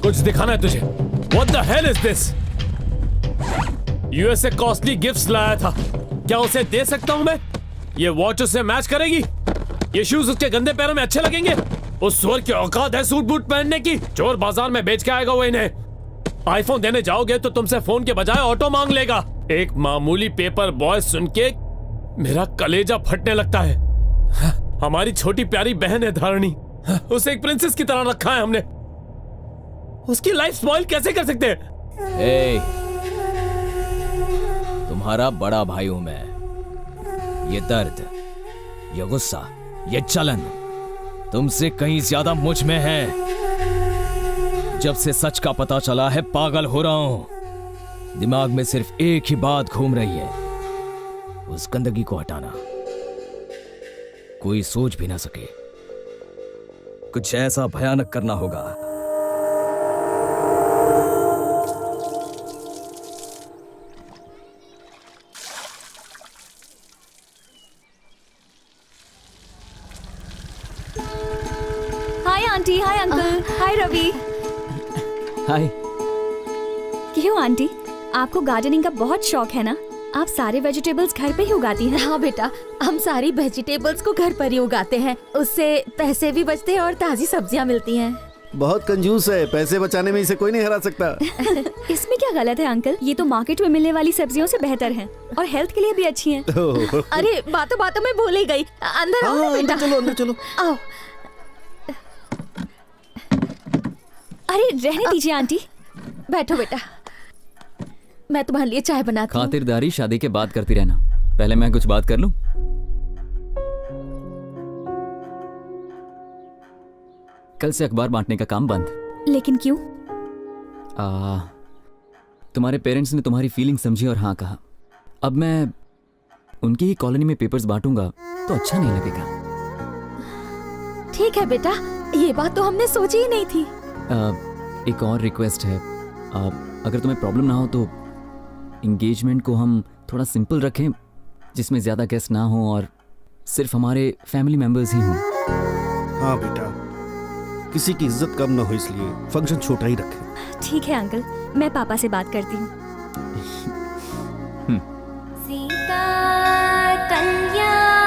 कुछ दिखाना है तुझे। What the hell is this? US से कॉस्टली गिफ्ट्स लाया था, क्या उसे दे सकता हूं मैं? ये वॉच उससे मैच करेगी? ये शूज उसके गंदे पैरों में अच्छे लगेंगे? उस सुअर की औकात है सूट बूट पहनने की? चोर बाजार में बेच के आएगा वो इन्हें। आईफोन देने जाओगे तो तुमसे फोन के बजाय ऑटो मांग लेगा। एक मामूली पेपर बॉय सुन के मेरा कलेजा फटने लगता है। हमारी छोटी प्यारी बहन है धारणी, उसे एक प्रिंसेस की तरह रखा है हमने। उसकी लाइफ स्पॉइल कैसे कर सकते हैं? तुम्हारा बड़ा भाई हूं मैं। ये दर्द, ये गुस्सा, ये जलन तुमसे कहीं ज्यादा मुझ में है। जब से सच का पता चला है पागल हो रहा हूं। दिमाग में सिर्फ एक ही बात घूम रही है, उस गंदगी को हटाना। कोई सोच भी ना सके। कुछ ऐसा भयानक करना होगा। हाय आंटी, हाय अंकल, हाय रवि। हाय। क्यों आंटी, आपको गार्डनिंग का बहुत शौक है ना? आप सारे वेजिटेबल्स घर पे ही उगाती हैं? हाँ बेटा, हम सारी वेजिटेबल्स को घर पर ही उगाते हैं। उससे पैसे भी बचते हैं और ताजी सब्जियाँ मिलती हैं। बहुत कंजूस है, पैसे बचाने में इसे कोई नहीं हरा सकता। इसमें क्या गलत है अंकल? ये तो मार्केट में मिलने वाली सब्जियों से बेहतर हैं और हेल्थ के लिए भी अच्छी हैं। अरे बातों बातों में भूल ही गई। अंदर आओ ना बेटा। चलो अंदर चलो। आओ। अरे रहने दीजिए आंटी। बैठो बेटा, मैं तुम्हारे लिए चाय बनाती हूँ। खातिरदारी शादी के बाद करती रहना, पहले मैं कुछ बात कर लूं। कल से अखबार बांटने का काम बंद। लेकिन क्यों? तुम्हारे पेरेंट्स ने तुम्हारी फीलिंग समझी और हाँ कहा। अब मैं उनकी ही कॉलोनी में पेपर्स बांटूंगा तो अच्छा नहीं लगेगा। ठीक है बेटा, ये बात तो हमने सोची ही नहीं थी। एक और रिक्वेस्ट है, अगर तुम्हें प्रॉब्लम ना हो तो इंगेजमेंट को हम थोड़ा सिंपल रखें, जिसमें ज्यादा गेस्ट ना हो और सिर्फ हमारे फैमिली मेंबर्स ही हों। हाँ बेटा, किसी की इज्जत कम ना हो इसलिए फंक्शन छोटा ही रखें। ठीक है अंकल, मैं पापा से बात करती हूँ। सीता कल्याण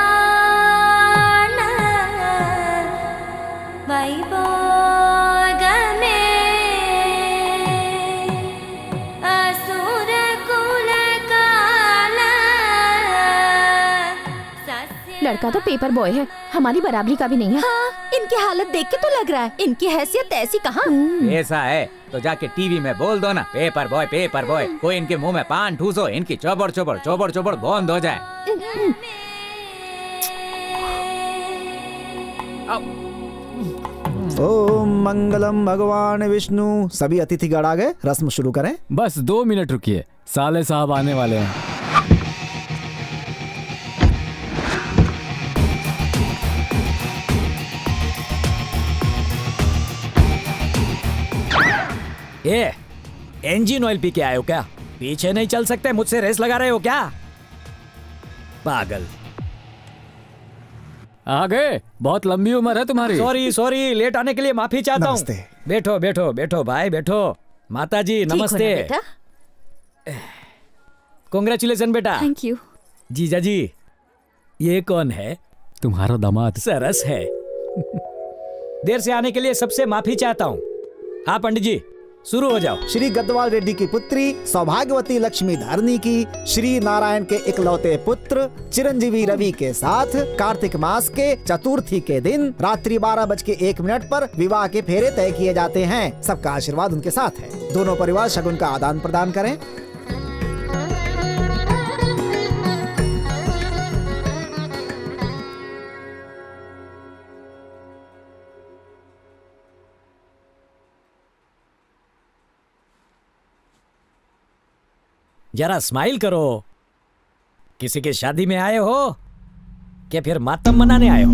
वैभोग में असुर कुल काला। लड़का तो पेपर बॉय है, हमारी बराबरी का भी नहीं है। हाँ, इनकी हालत देख के तो लग रहा है इनकी हैसियत ऐसी कहाँ। ऐसा है तो जाके टीवी में बोल दो ना, पेपर बॉय पेपर बॉय। कोई इनके मुंह में पान ठूसो, इनकी चौबड़ चौबड़ चौबड़ चौबड़ बंद हो जाए। ओम मंगलम भगवान विष्णु। सभी अतिथिगण आ गए, रस्म शुरू करें। बस 2 मिनट रुकिए, साले साहब आने वाले हैं। ये इंजन ऑयल पी के आए हो क्या? पीछे नहीं चल सकते, मुझसे रेस लगा रहे हो क्या? पागल। आ गए, बहुत लंबी उम्र है तुम्हारी। सॉरी सॉरी, लेट आने के लिए माफी चाहता हूँ। बैठो बैठो बैठो भाई बैठो। माता जी नमस्ते। कांग्रेचुलेशन बेटा। Thank you. जीजा जी, ये कौन है? तुम्हारा दामाद। सरस है। देर से आने के लिए सबसे माफी चाहता हूँ। हाँ पंडित जी, शुरू हो जाओ। श्री गद्वाल रेड्डी की पुत्री सौभाग्यवती लक्ष्मी धारणी की श्री नारायण के इकलौते पुत्र चिरंजीवी रवि के साथ कार्तिक मास के चतुर्थी के दिन रात्रि 12:01 पर विवाह के फेरे तय किए जाते हैं। सबका आशीर्वाद उनके साथ है। दोनों परिवार शगुन का आदान प्रदान करें। जरा स्माइल करो। किसी की शादी में आए हो क्या फिर मातम मनाने आए हो?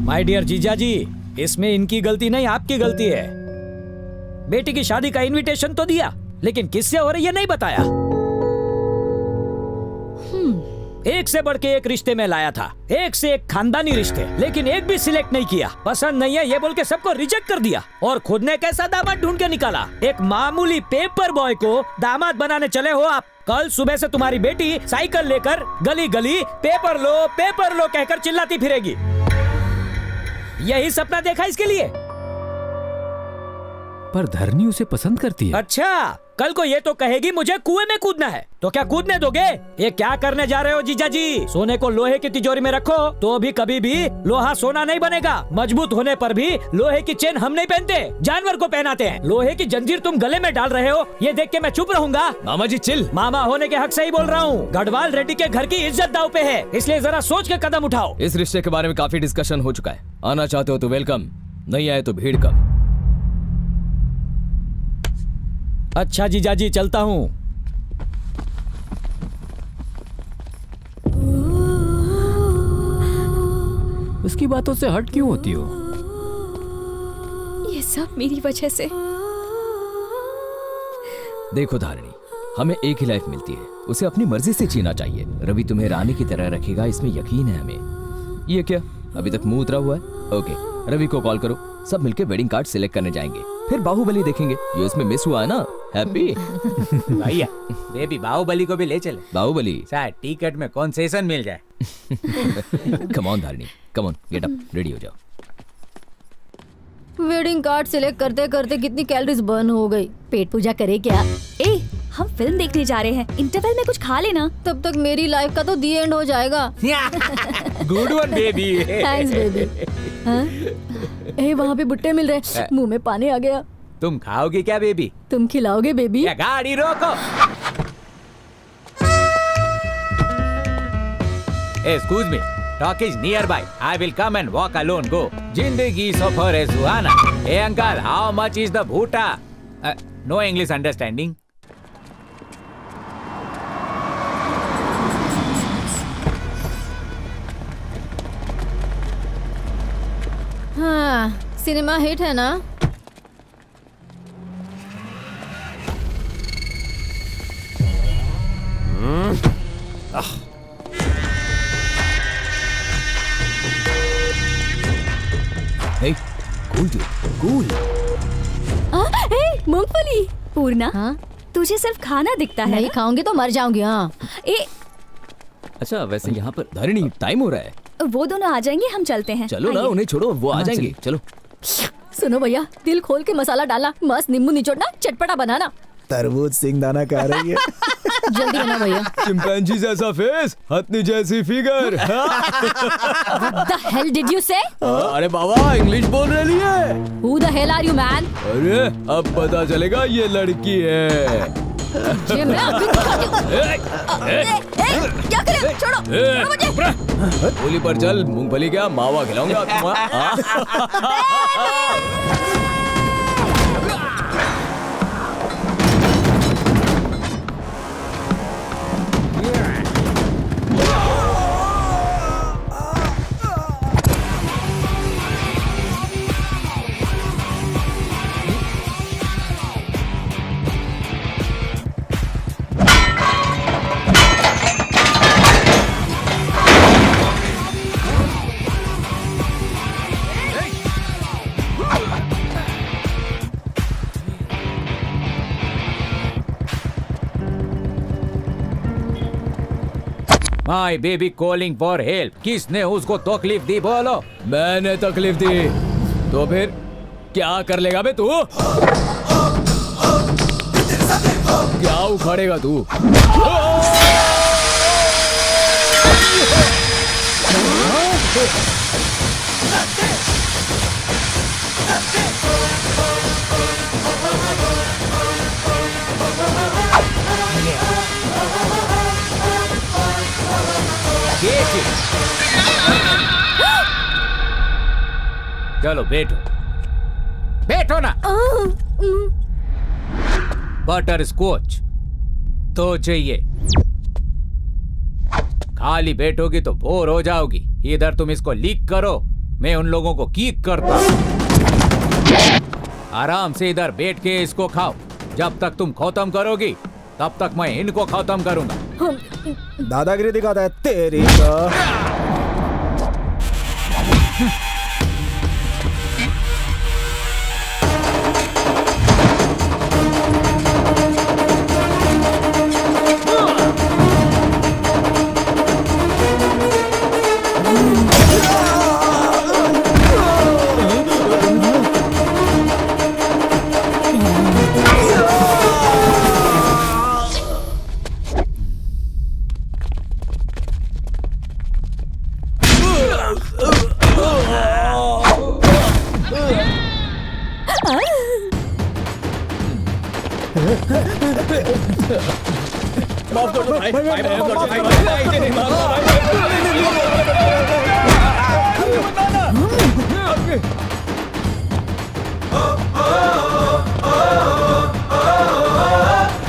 माय डियर जीजा जी, इसमें इनकी गलती नहीं, आपकी गलती है। बेटी की शादी का इनविटेशन तो दिया, लेकिन किससे हो रही है नहीं बताया। एक से बढ़ के एक रिश्ते में लाया था, एक से एक खानदानी रिश्ते, लेकिन एक भी सिलेक्ट नहीं किया। पसंद नहीं है ये बोल के सबको रिजेक्ट कर दिया और खुद ने कैसा दामाद ढूंढ के निकाला। एक मामूली पेपर बॉय को दामाद बनाने चले हो आप। कल सुबह से तुम्हारी बेटी साइकिल लेकर गली गली पेपर लो कहकर चिल्लाती फिरेगी। यही सपना देखा इसके लिए। पर धरनी उसे पसंद करती है। अच्छा, कल को ये तो कहेगी मुझे कुएं में कूदना है, तो क्या कूदने दोगे? ये क्या करने जा रहे हो जीजा जी? सोने को लोहे की तिजोरी में रखो तो भी कभी भी लोहा सोना नहीं बनेगा। मजबूत होने पर भी लोहे की चेन हम नहीं पहनते, जानवर को पहनाते हैं। लोहे की जंजीर तुम गले में डाल रहे हो, ये देख के मैं चुप रहूंगा? मामा जी चिल। मामा होने के हक से ही बोल रहा हूँ। गढ़वाल रेड्डी के घर की इज्जत दाव पे है, इसलिए जरा सोच के कदम उठाओ। इस रिश्ते के बारे में काफी डिस्कशन हो चुका है। आना चाहते हो तो वेलकम, नहीं आए तो भीड़ कम। अच्छा जीजा जी, चलता हूँ। उसकी बातों से हट क्यों होती हो? ये सब मेरी वजह से। देखो धारणी, हमें एक ही लाइफ मिलती है, उसे अपनी मर्जी से जीना चाहिए। रवि तुम्हें रानी की तरह रखेगा, इसमें यकीन है हमें। ये क्या अभी तक मुंह उतरा हुआ है? ओके, रवि को कॉल करो, सब मिलकर वेडिंग कार्ड सिलेक्ट करने जाएंगे, फिर बाहुबली देखेंगे। ये उसमें मिस हुआ है ना। हैप्पी भैया, बेबी बाहुबली को भी ले चले। बाहुबली शायद टिकट में कंसेशन मिल जाए। Come on Dharni, come on, get up, ready हो जाओ। वेडिंग कार्ड सिलेक्ट करते करते कितनी कैलोरीज बर्न हो गई। पेट पूजा करे क्या? ए, हम फिल्म देखने जा रहे हैं, इंटरवल में कुछ खा लेना। तब तक मेरी लाइफ का तो दी एंड हो जाएगा। Good one baby. Thanks baby. हाँ? ए, वहाँ पे भुट्टे मिल रहे, मुंह में पानी आ गया। तुम खाओगी क्या बेबी? तुम खिलाओगे बेबी? या गाड़ी रोको। Excuse me, talk is nearby. I will come and walk alone. Go. जिंदगी सफर है सुहाना. Hey uncle, how much is the bhuta? No English understanding. हाँ, सिनेमा हिट है ना? Hey, cool dude, cool. मूंगफली। पूर्णा, हाँ? तुझे सिर्फ खाना दिखता है। नहीं खाऊंगी तो मर जाऊंगी। हाँ। अच्छा, वैसे यहाँ पर धारणी टाइम हो रहा है। वो दोनों आ जाएंगे, हम चलते हैं। चलो ना, उन्हें छोड़ो, वो आ जाएंगे। चलो। सुनो भैया, दिल खोल के मसाला डालना, मस्त नींबू निचोड़ना, चटपटा बनाना। तरबूज सिंगदाना खा रही है। जल्दी आना भैया। चिंपैंजी जैसा फेस, हथनी जैसी figure. What the hell did you say? अरे बाबा, इंग्लिश बोल रही है। Who the hell are you man? अरे अब पता चलेगा ये लड़की है। ये मैं अभी दिखाती हूँ। क्या करे? छोड़ो, छोड़ो मुझे। गोली पर चल, मूंगफली क्या मावा खिलाऊंगा My baby calling for help. किसने उसको तकलीफ दी बोलो? मैंने तकलीफ दी तो फिर क्या कर लेगा बे तू? क्या उखाड़ेगा तू? चलो बैठो, बैठो ना। बटर स्कॉच तो चाहिए। खाली बैठोगी तो बोर हो जाओगी। इधर तुम इसको लीक करो, मैं उन लोगों को कीक करता हूं। आराम से इधर बैठ के इसको खाओ। जब तक तुम खत्म करोगी तब तक मैं इनको खत्म करूंगा। दादागिरी दिखाता है तेरी तो। माफ कर दो भाई, भाई, माफ कर दो भाई, भाई, इसे नहीं मारो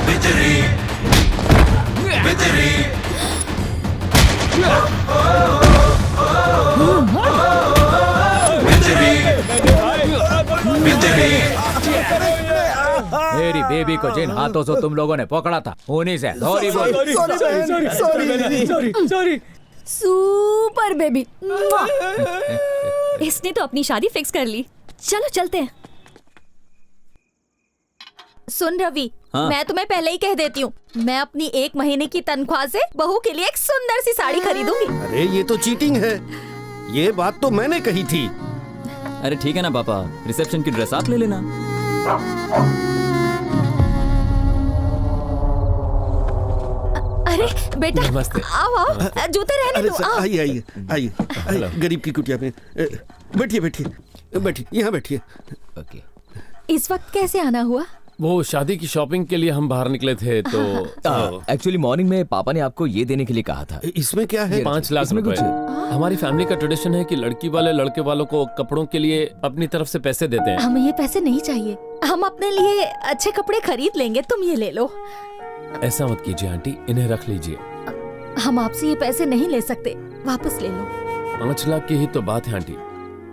बिजली बिजली मेरी बेबी को जिन हाथों से तुम लोगों ने पकड़ा था उन्हीं से सॉरी सॉरी। Super baby. इसने तो अपनी शादी फिक्स कर ली। चलो चलते हैं। सुन रवि, हाँ? मैं तुम्हें पहले ही कह देती हूँ, मैं अपनी 1 महीने की तनख्वाह से बहू के लिए एक सुंदर सी साड़ी खरीदूंगी। अरे ये तो चीटिंग है। ये बात तो मैंने कही थी। अरे ठीक है ना पापा, रिसेप्शन की ड्रेस आप ले लेना। अरे बेटा, नमस्ते। आओ आओ, जूते रहने दो। आओ। आइए आइए आइए आइए, गरीब की कुटिया में बैठिए बैठिए बैठिए, यहाँ बैठिए। इस वक्त कैसे आना हुआ? वो शादी की शॉपिंग के लिए हम बाहर निकले थे तो एक्चुअली मॉर्निंग में पापा ने आपको ये देने के लिए कहा था। इसमें क्या है? 5 लाख रुपए। हमारी फैमिली का ट्रेडिशन है कि लड़की वाले लड़के वालों को कपड़ों के लिए अपनी तरफ से पैसे देते हैं। हमें ये पैसे नहीं चाहिए, हम अपने लिए अच्छे कपड़े खरीद लेंगे, तुम ये ले लो। ऐसा मत कीजिए आंटी, इन्हें रख लीजिए। हम आपसे ये पैसे नहीं ले सकते, वापस ले लो। 5 लाख की ही तो बात है आंटी।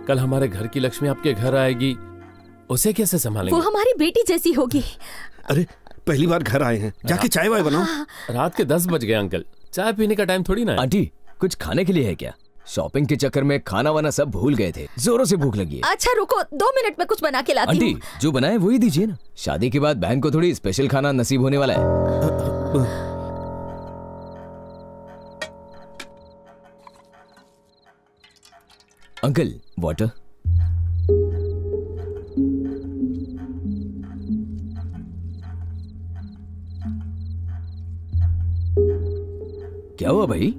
कल हमारे घर की लक्ष्मी आपके घर आएगी, उसे कैसे संभालेंगे? वो हमारी बेटी जैसी होगी। अरे पहली बार घर आए हैं, जाके चाय वाय बनाओ। रात के 10 बज गए अंकल, चाय पीने का टाइम थोड़ी ना है। आंटी कुछ खाने के लिए है क्या? शॉपिंग के चक्कर में खाना वाना सब भूल गए थे, जोरों से भूख लगी है। अच्छा रुको, 2 मिनट में कुछ बना के लाती आंटी हूँ। जो बनाए वही दीजिए ना, शादी के बाद बहन को थोड़ी स्पेशल खाना नसीब होने वाला है। Uncle water. क्या हुआ भाई,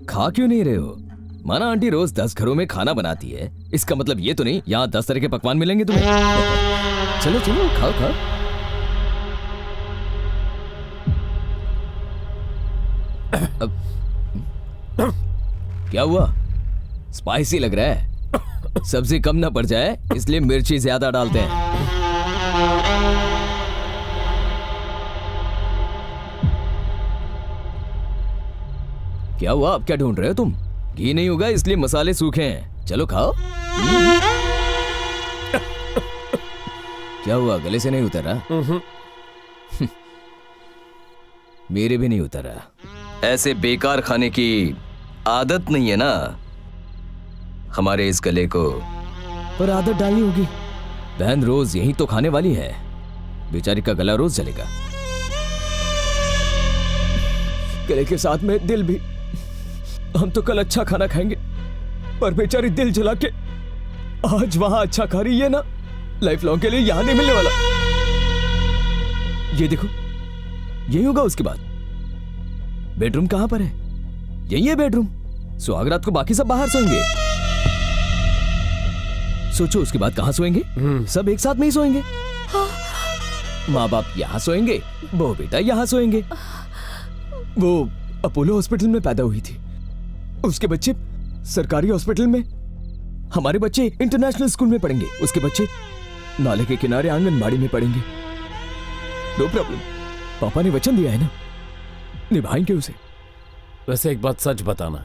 खा क्यों नहीं रहे हो? माना आंटी रोज 10 घरों में खाना बनाती है, इसका मतलब ये तो नहीं यहाँ 10 तरह के पकवान मिलेंगे तुम्हें। चलो चलो खाओ खाओ। क्या हुआ, स्पाइसी लग रहा है? सब्जी कम ना पड़ जाए इसलिए मिर्ची ज्यादा डालते हैं। क्या हुआ, अब क्या ढूंढ रहे हो तुम? घी नहीं होगा इसलिए मसाले सूखे हैं, चलो खाओ। क्या हुआ, गले से नहीं उतरा? मेरे भी नहीं उतरा। ऐसे बेकार खाने की आदत नहीं है ना हमारे इस गले को, पर आदत डालनी होगी। बहन रोज यही तो खाने वाली है, बेचारी का गला रोज जलेगा। गले के साथ में दिल भी। हम तो कल अच्छा खाना खाएंगे, पर बेचारी दिल जला के आज वहां अच्छा खा रही है ना, लाइफ लॉन्ग के लिए यहां नहीं मिलने वाला। ये देखो, यही होगा उसके बाद। बेडरूम कहां पर है? यही है बेडरूम। सुहागरात को बाकी सब बाहर सोएंगे। सोचो उसके बाद कहां सोएंगे? सब एक साथ में ही सोएंगे। माँ बाप यहां सोएंगे, बहू बेटा यहां सोएंगे। वो अपोलो हॉस्पिटल में पैदा हुई थी, उसके बच्चे सरकारी हॉस्पिटल में, हमारे बच्चे इंटरनेशनल स्कूल में पढ़ेंगे, उसके बच्चे नाले के किनारे आंगनबाड़ी में पढ़ेंगे। नो प्रॉब्लम, पापा ने वचन दिया है ना, निभाएंगे उसे। वैसे एक बात सच बताना,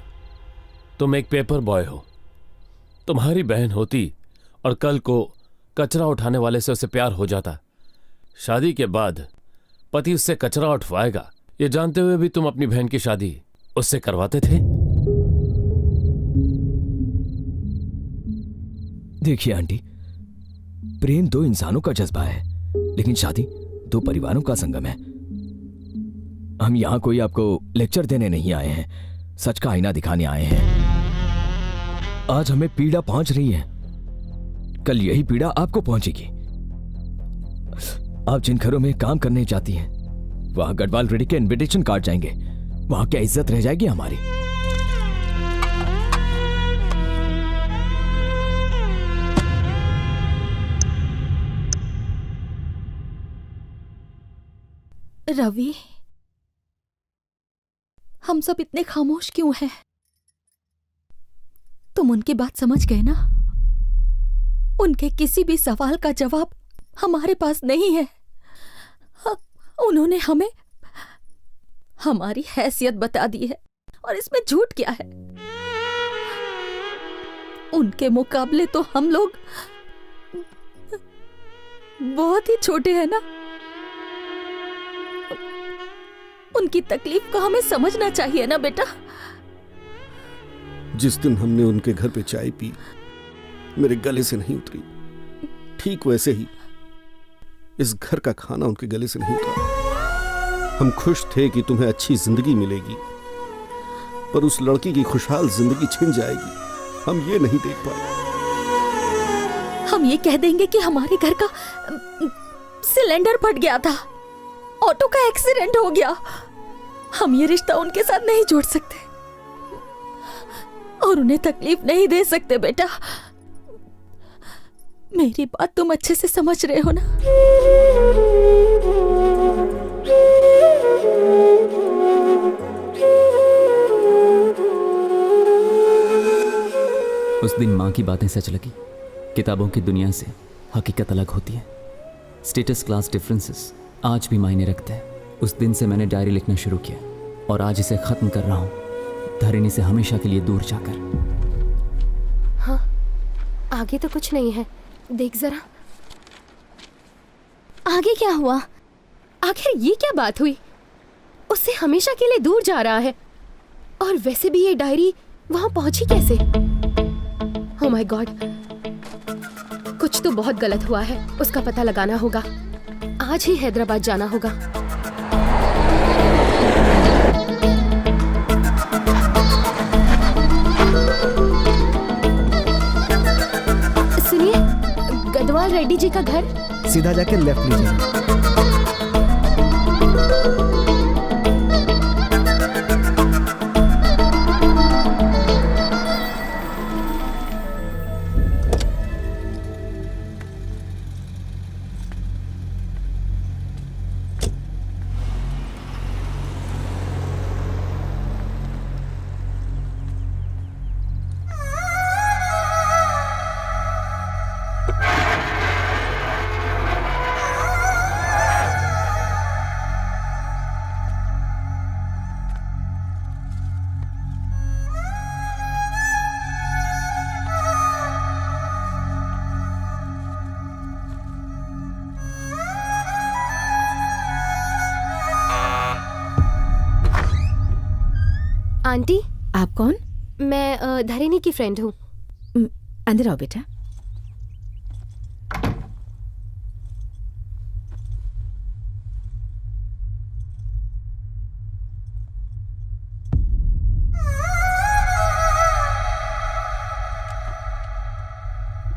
तुम एक पेपर बॉय हो। तुम्हारी बहन होती और कल को कचरा उठाने वाले से उसे प्यार हो जाता, शादी के बाद पति उससे कचरा उठवाएगा, ये जानते हुए भी तुम अपनी बहन की शादी उससे करवाते थे। देखिए आंटी, प्रेम 2 इंसानों का जज्बा है, लेकिन शादी 2 परिवारों का संगम है। हम यहां कोई आपको लेक्चर देने नहीं आए हैं, सच का आईना दिखाने आए हैं। आज हमें पीड़ा पहुंच रही है, कल यही पीड़ा आपको पहुंचेगी। आप जिन घरों में काम करने जाती हैं, वहां गढ़वाल रेड्डी के इनविटेशन कार्ड जाएंगे, वहां क्या इज्जत रह जाएगी हमारी? रवि, हम सब इतने खामोश क्यों हैं? तुम उनकी बात समझ गए ना? उनके किसी भी सवाल का जवाब हमारे पास नहीं है। उन्होंने हमें हमारी हैसियत बता दी है, और इसमें झूठ क्या है? उनके मुकाबले तो हम लोग बहुत ही छोटे हैं ना। उनकी तकलीफ को हमें समझना चाहिए ना बेटा। जिस दिन हमने उनके घर पे चाय पी, मेरे गले से नहीं उतरी, ठीक वैसे ही इस घर का खाना उनके गले से नहीं उतरा। हम खुश थे कि तुम्हें अच्छी जिंदगी मिलेगी, पर उस लड़की की खुशहाल जिंदगी छिन जाएगी, हम ये नहीं देख पाए। हम ये कह देंगे कि हमारे घर का सिलेंडर फट गया था, ऑटो का एक्सीडेंट हो गया। हम ये रिश्ता उनके साथ नहीं जोड़ सकते और उन्हें तकलीफ नहीं दे सकते बेटा। मेरी बात तुम अच्छे से समझ रहे हो ना? उस दिन माँ की बातें सच लगी। किताबों की दुनिया से हकीकत अलग होती है। स्टेटस क्लास डिफरेंसेस आज भी मायने रखते हैं। उस दिन से मैंने डायरी लिखना शुरू किया और आज इसे खत्म कर रहा हूँ, धरणी से हमेशा के लिए दूर जाकर। हाँ, आगे तो कुछ नहीं है, देख जरा। आगे क्या हुआ? आखिर ये क्या बात हुई? उससे हमेशा के लिए दूर जा रहा है, और वैसे भी ये डायरी वहां पहुंची कैसे? ओह माय गॉड, कुछ तो बहुत गलत हुआ है। उसका पता लगाना होगा। आज ही हैदराबाद जाना होगा। सुनिए, गदवाल रेड्डी जी का घर? सीधा जाके लेफ्ट लीजिए। आंटी, आप कौन? मैं धरणी की फ्रेंड हूँ। अंदर आओ बेटा।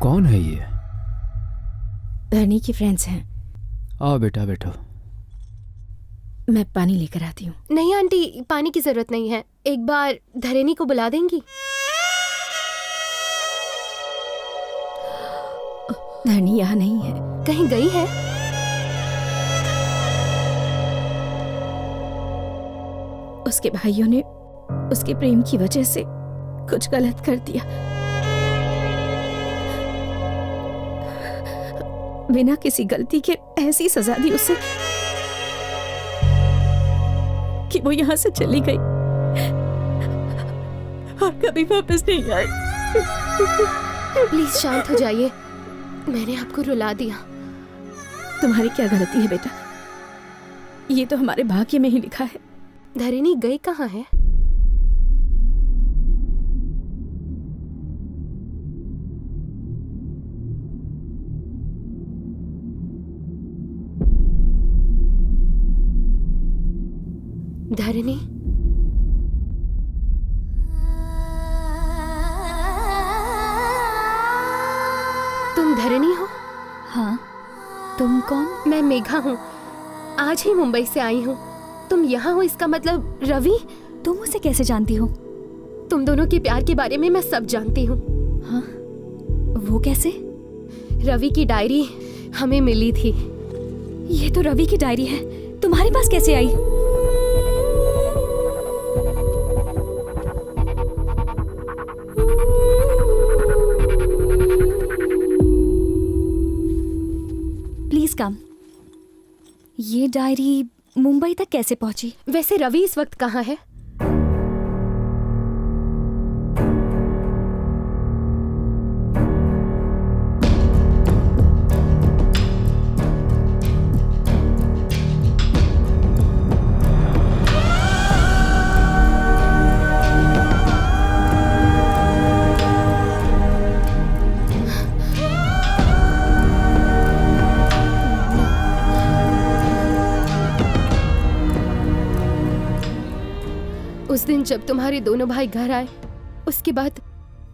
कौन है ये? धरणी की फ्रेंड्स हैं। आओ बेटा, बैठो। मैं पानी लेकर आती हूँ। नहीं आंटी, पानी की जरूरत नहीं है। एक बार धरणी को बुला देंगी? धरणी यहाँ नहीं है। कहीं गई है? उसके भाइयों ने उसके प्रेम की वजह से कुछ गलत कर दिया। बिना किसी गलती के ऐसी सजा दी उसे कि वो यहाँ से चली गई और कभी वापस नहीं आई। प्लीज शांत हो जाइए। मैंने आपको रुला दिया। तुम्हारी क्या गलती है बेटा? ये तो हमारे भाग्य में ही लिखा है। धरणी गई कहाँ है? धरणी, तुम धरणी हो? हाँ, तुम कौन? मैं मेघा हूँ। आज ही मुंबई से आई हूँ। तुम यहाँ हो इसका मतलब रवि? तुम उसे कैसे जानती हो? तुम दोनों के प्यार के बारे में मैं सब जानती हूँ। हाँ, वो कैसे? रवि की डायरी हमें मिली थी। ये तो रवि की डायरी है। तुम तुम्हारे पास कैसे आई? Please come. ये डायरी मुंबई तक कैसे पहुंची? वैसे रवि इस वक्त कहाँ है? उस दिन जब तुम्हारे दोनों भाई घर आए, उसके बाद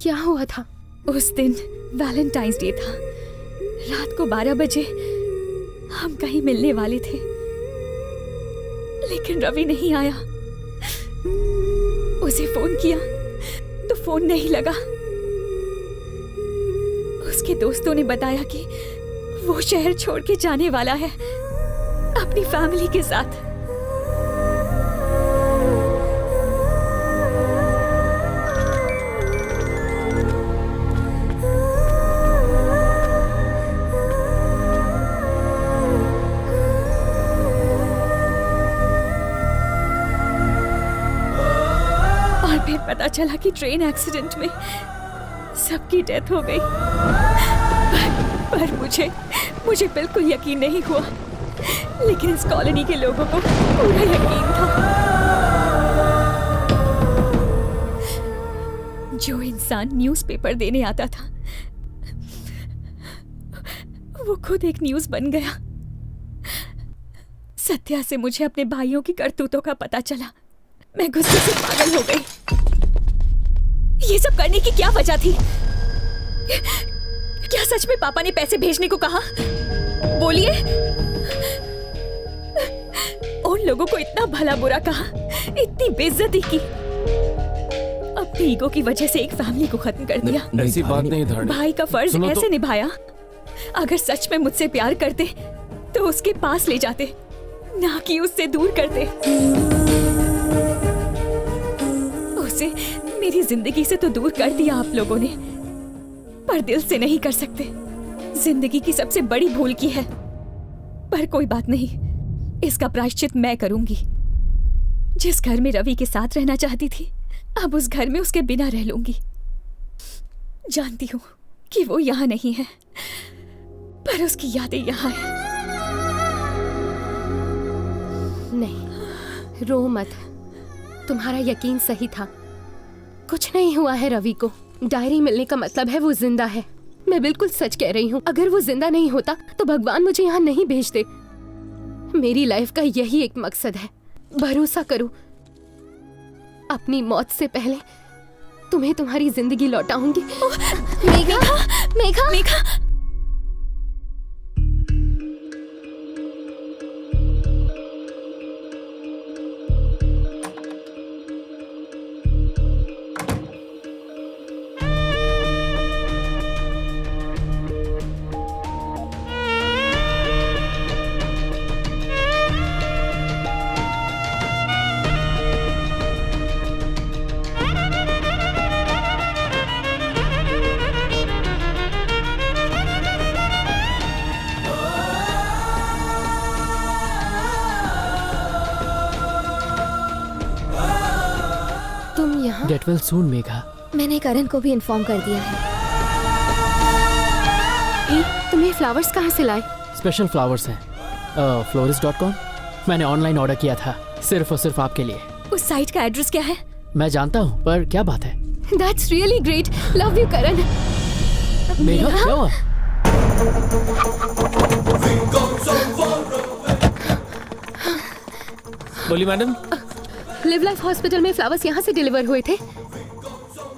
क्या हुआ था? उस दिन वैलेंटाइंस डे था। रात को 12 बजे हम कहीं मिलने वाले थे, लेकिन रवि नहीं आया। उसे फोन किया तो फोन नहीं लगा। उसके दोस्तों ने बताया कि वो शहर छोड़ के जाने वाला है अपनी फैमिली के साथ। फिर पता चला कि ट्रेन एक्सीडेंट में सबकी डेथ हो गई। पर मुझे बिल्कुल यकीन नहीं हुआ, लेकिन इस कॉलोनी के लोगों को पूरा यकीन था। जो इंसान न्यूज़पेपर देने आता था, वो खुद एक न्यूज़ बन गया। सत्या से मुझे अपने भाइयों की करतूतों का पता चला। मैं गुस्से से पागल हो गई। ये सब करने की क्या वजह थी? क्या सच में पापा ने पैसे भेजने को कहा? बोलिए। उन लोगों को इतना भला बुरा कहा, इतनी बेइज्जती की, अपनी ईगो की वजह से एक फैमिली को खत्म कर दिया। ऐसी बात नहीं धारणी। भाई का फर्ज ऐसे निभाया। अगर सच में मुझसे प्यार करते तो उसके पास ले जाते, ना कि उससे दूर करते। उसे मेरी जिंदगी से तो दूर कर दिया आप लोगों ने, पर दिल से नहीं कर सकते। जिंदगी की सबसे बड़ी भूल की है। पर कोई बात नहीं, इसका प्रायश्चित मैं करूंगी। जिस घर में रवि के साथ रहना चाहती थी, अब उस घर में उसके बिना रह लूंगी। जानती हूँ कि वो यहाँ नहीं है, पर उसकी यादें यहाँ हैं। नहीं, रो मत। तुम्हारा यकीन सही था। कुछ नहीं हुआ है रवि को। डायरी मिलने का मतलब है वो जिंदा है। मैं बिल्कुल सच कह रही हूँ। अगर वो जिंदा नहीं होता तो भगवान मुझे यहाँ नहीं भेजते। मेरी लाइफ का यही एक मकसद है। भरोसा करो, अपनी मौत से पहले तुम्हें तुम्हारी जिंदगी लौटाऊंगी। Megha, Megha, Megha. Get well soon, Megha. मैंने करण को भी इन्फॉर्म कर दिया है। तुम्हें फ्लावर्स कहाँ से लाए? स्पेशल फ्लावर्स हैं, florist.com। मैंने ऑनलाइन ऑर्डर किया था, सिर्फ और सिर्फ आपके लिए। उस साइट का एड्रेस क्या है? मैं जानता हूँ, पर क्या बात है? That's really great. Love you, करण। मेघा, क्या हुआ? बोली मैडम। लिव लाइफ हॉस्पिटल में फ्लावर्स यहाँ से डिलीवर हुए थे।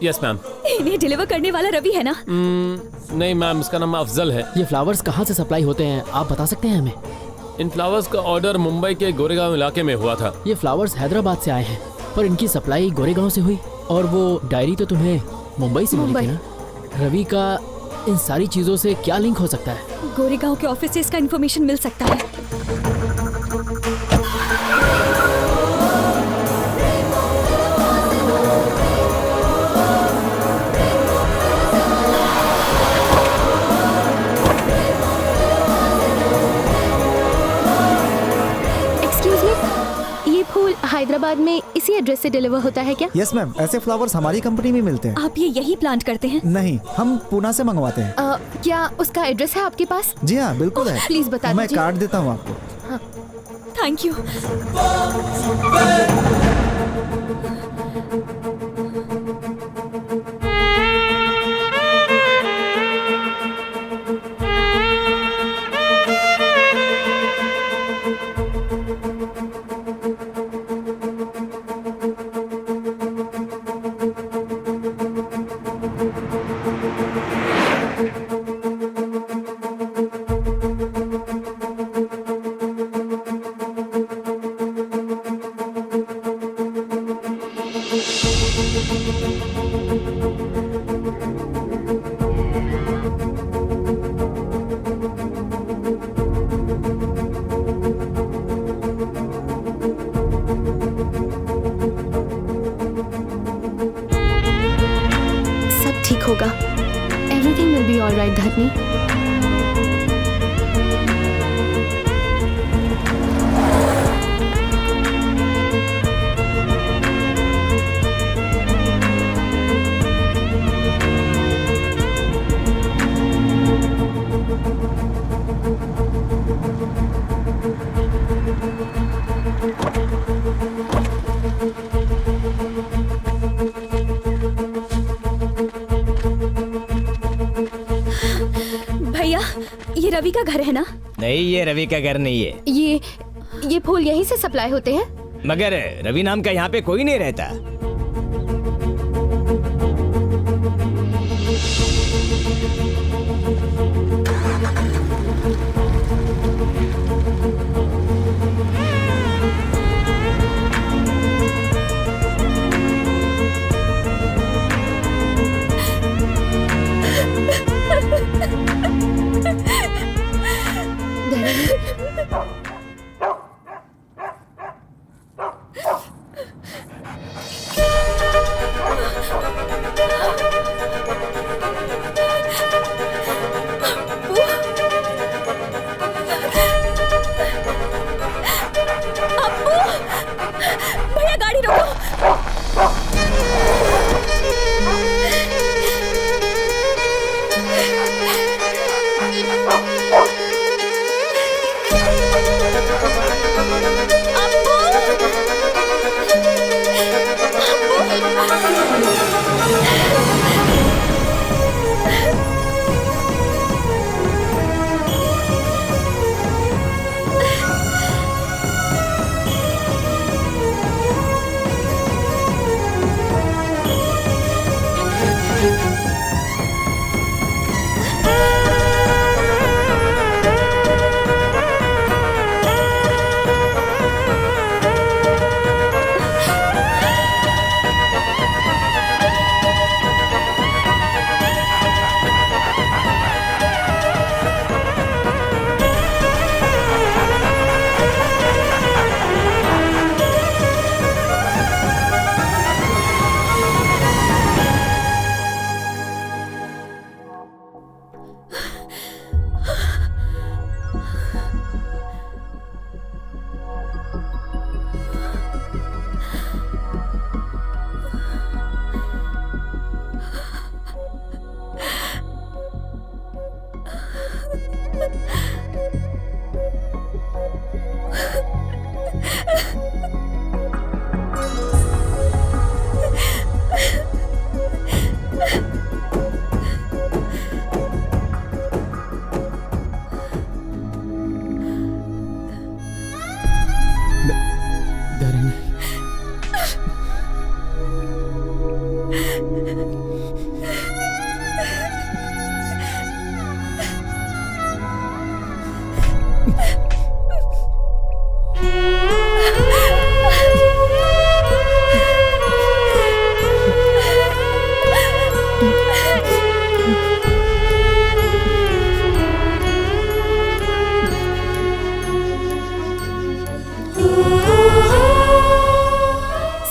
Yes ma'am. इन्हें डिलीवर करने वाला रवि है ना? नहीं मैम, इसका नाम अफजल है। ये फ्लावर्स कहाँ से सप्लाई होते हैं, आप बता सकते हैं हमें? इन फ्लावर्स का ऑर्डर मुंबई के गोरेगांव इलाके में हुआ था। ये फ्लावर्स हैदराबाद से आए हैं, पर इनकी सप्लाई गोरेगांव से हुई। और वो डायरी तो तुम्हें मुंबई से मिली थी ना? रवि का इन सारी चीजों से क्या लिंक हो सकता है? गोरेगांव के ऑफिस से इसका इन्फॉर्मेशन मिल सकता है। हैदराबाद में इसी एड्रेस से डिलीवर होता है क्या? यस मैम, ऐसे फ्लावर्स हमारी कंपनी में मिलते हैं। आप ये यही प्लांट करते हैं? नहीं, हम पूना से मंगवाते हैं। क्या उसका एड्रेस है आपके पास? जी हाँ, बिल्कुल है। प्लीज बता दीजिए। मैं कार्ड देता हूँ आपको। Thank you. सब ठीक होगा। एवरीथिंग विल बी ऑलराइट धरनी। भैया, ये रवि का घर है ना? नहीं, ये रवि का घर नहीं है। ये फूल यहीं से सप्लाई होते हैं? मगर रवि नाम का यहाँ पे कोई नहीं रहता। भैया गाड़ी रोको।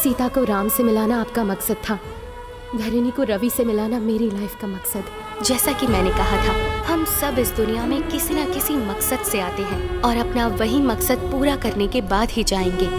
सीता को राम से मिलाना आपका मकसद था, धरणी को रवि से मिलाना मेरी लाइफ का मकसद। जैसा कि मैंने कहा था, हम सब इस दुनिया में किसी न किसी मकसद से आते हैं और अपना वही मकसद पूरा करने के बाद ही जाएंगे।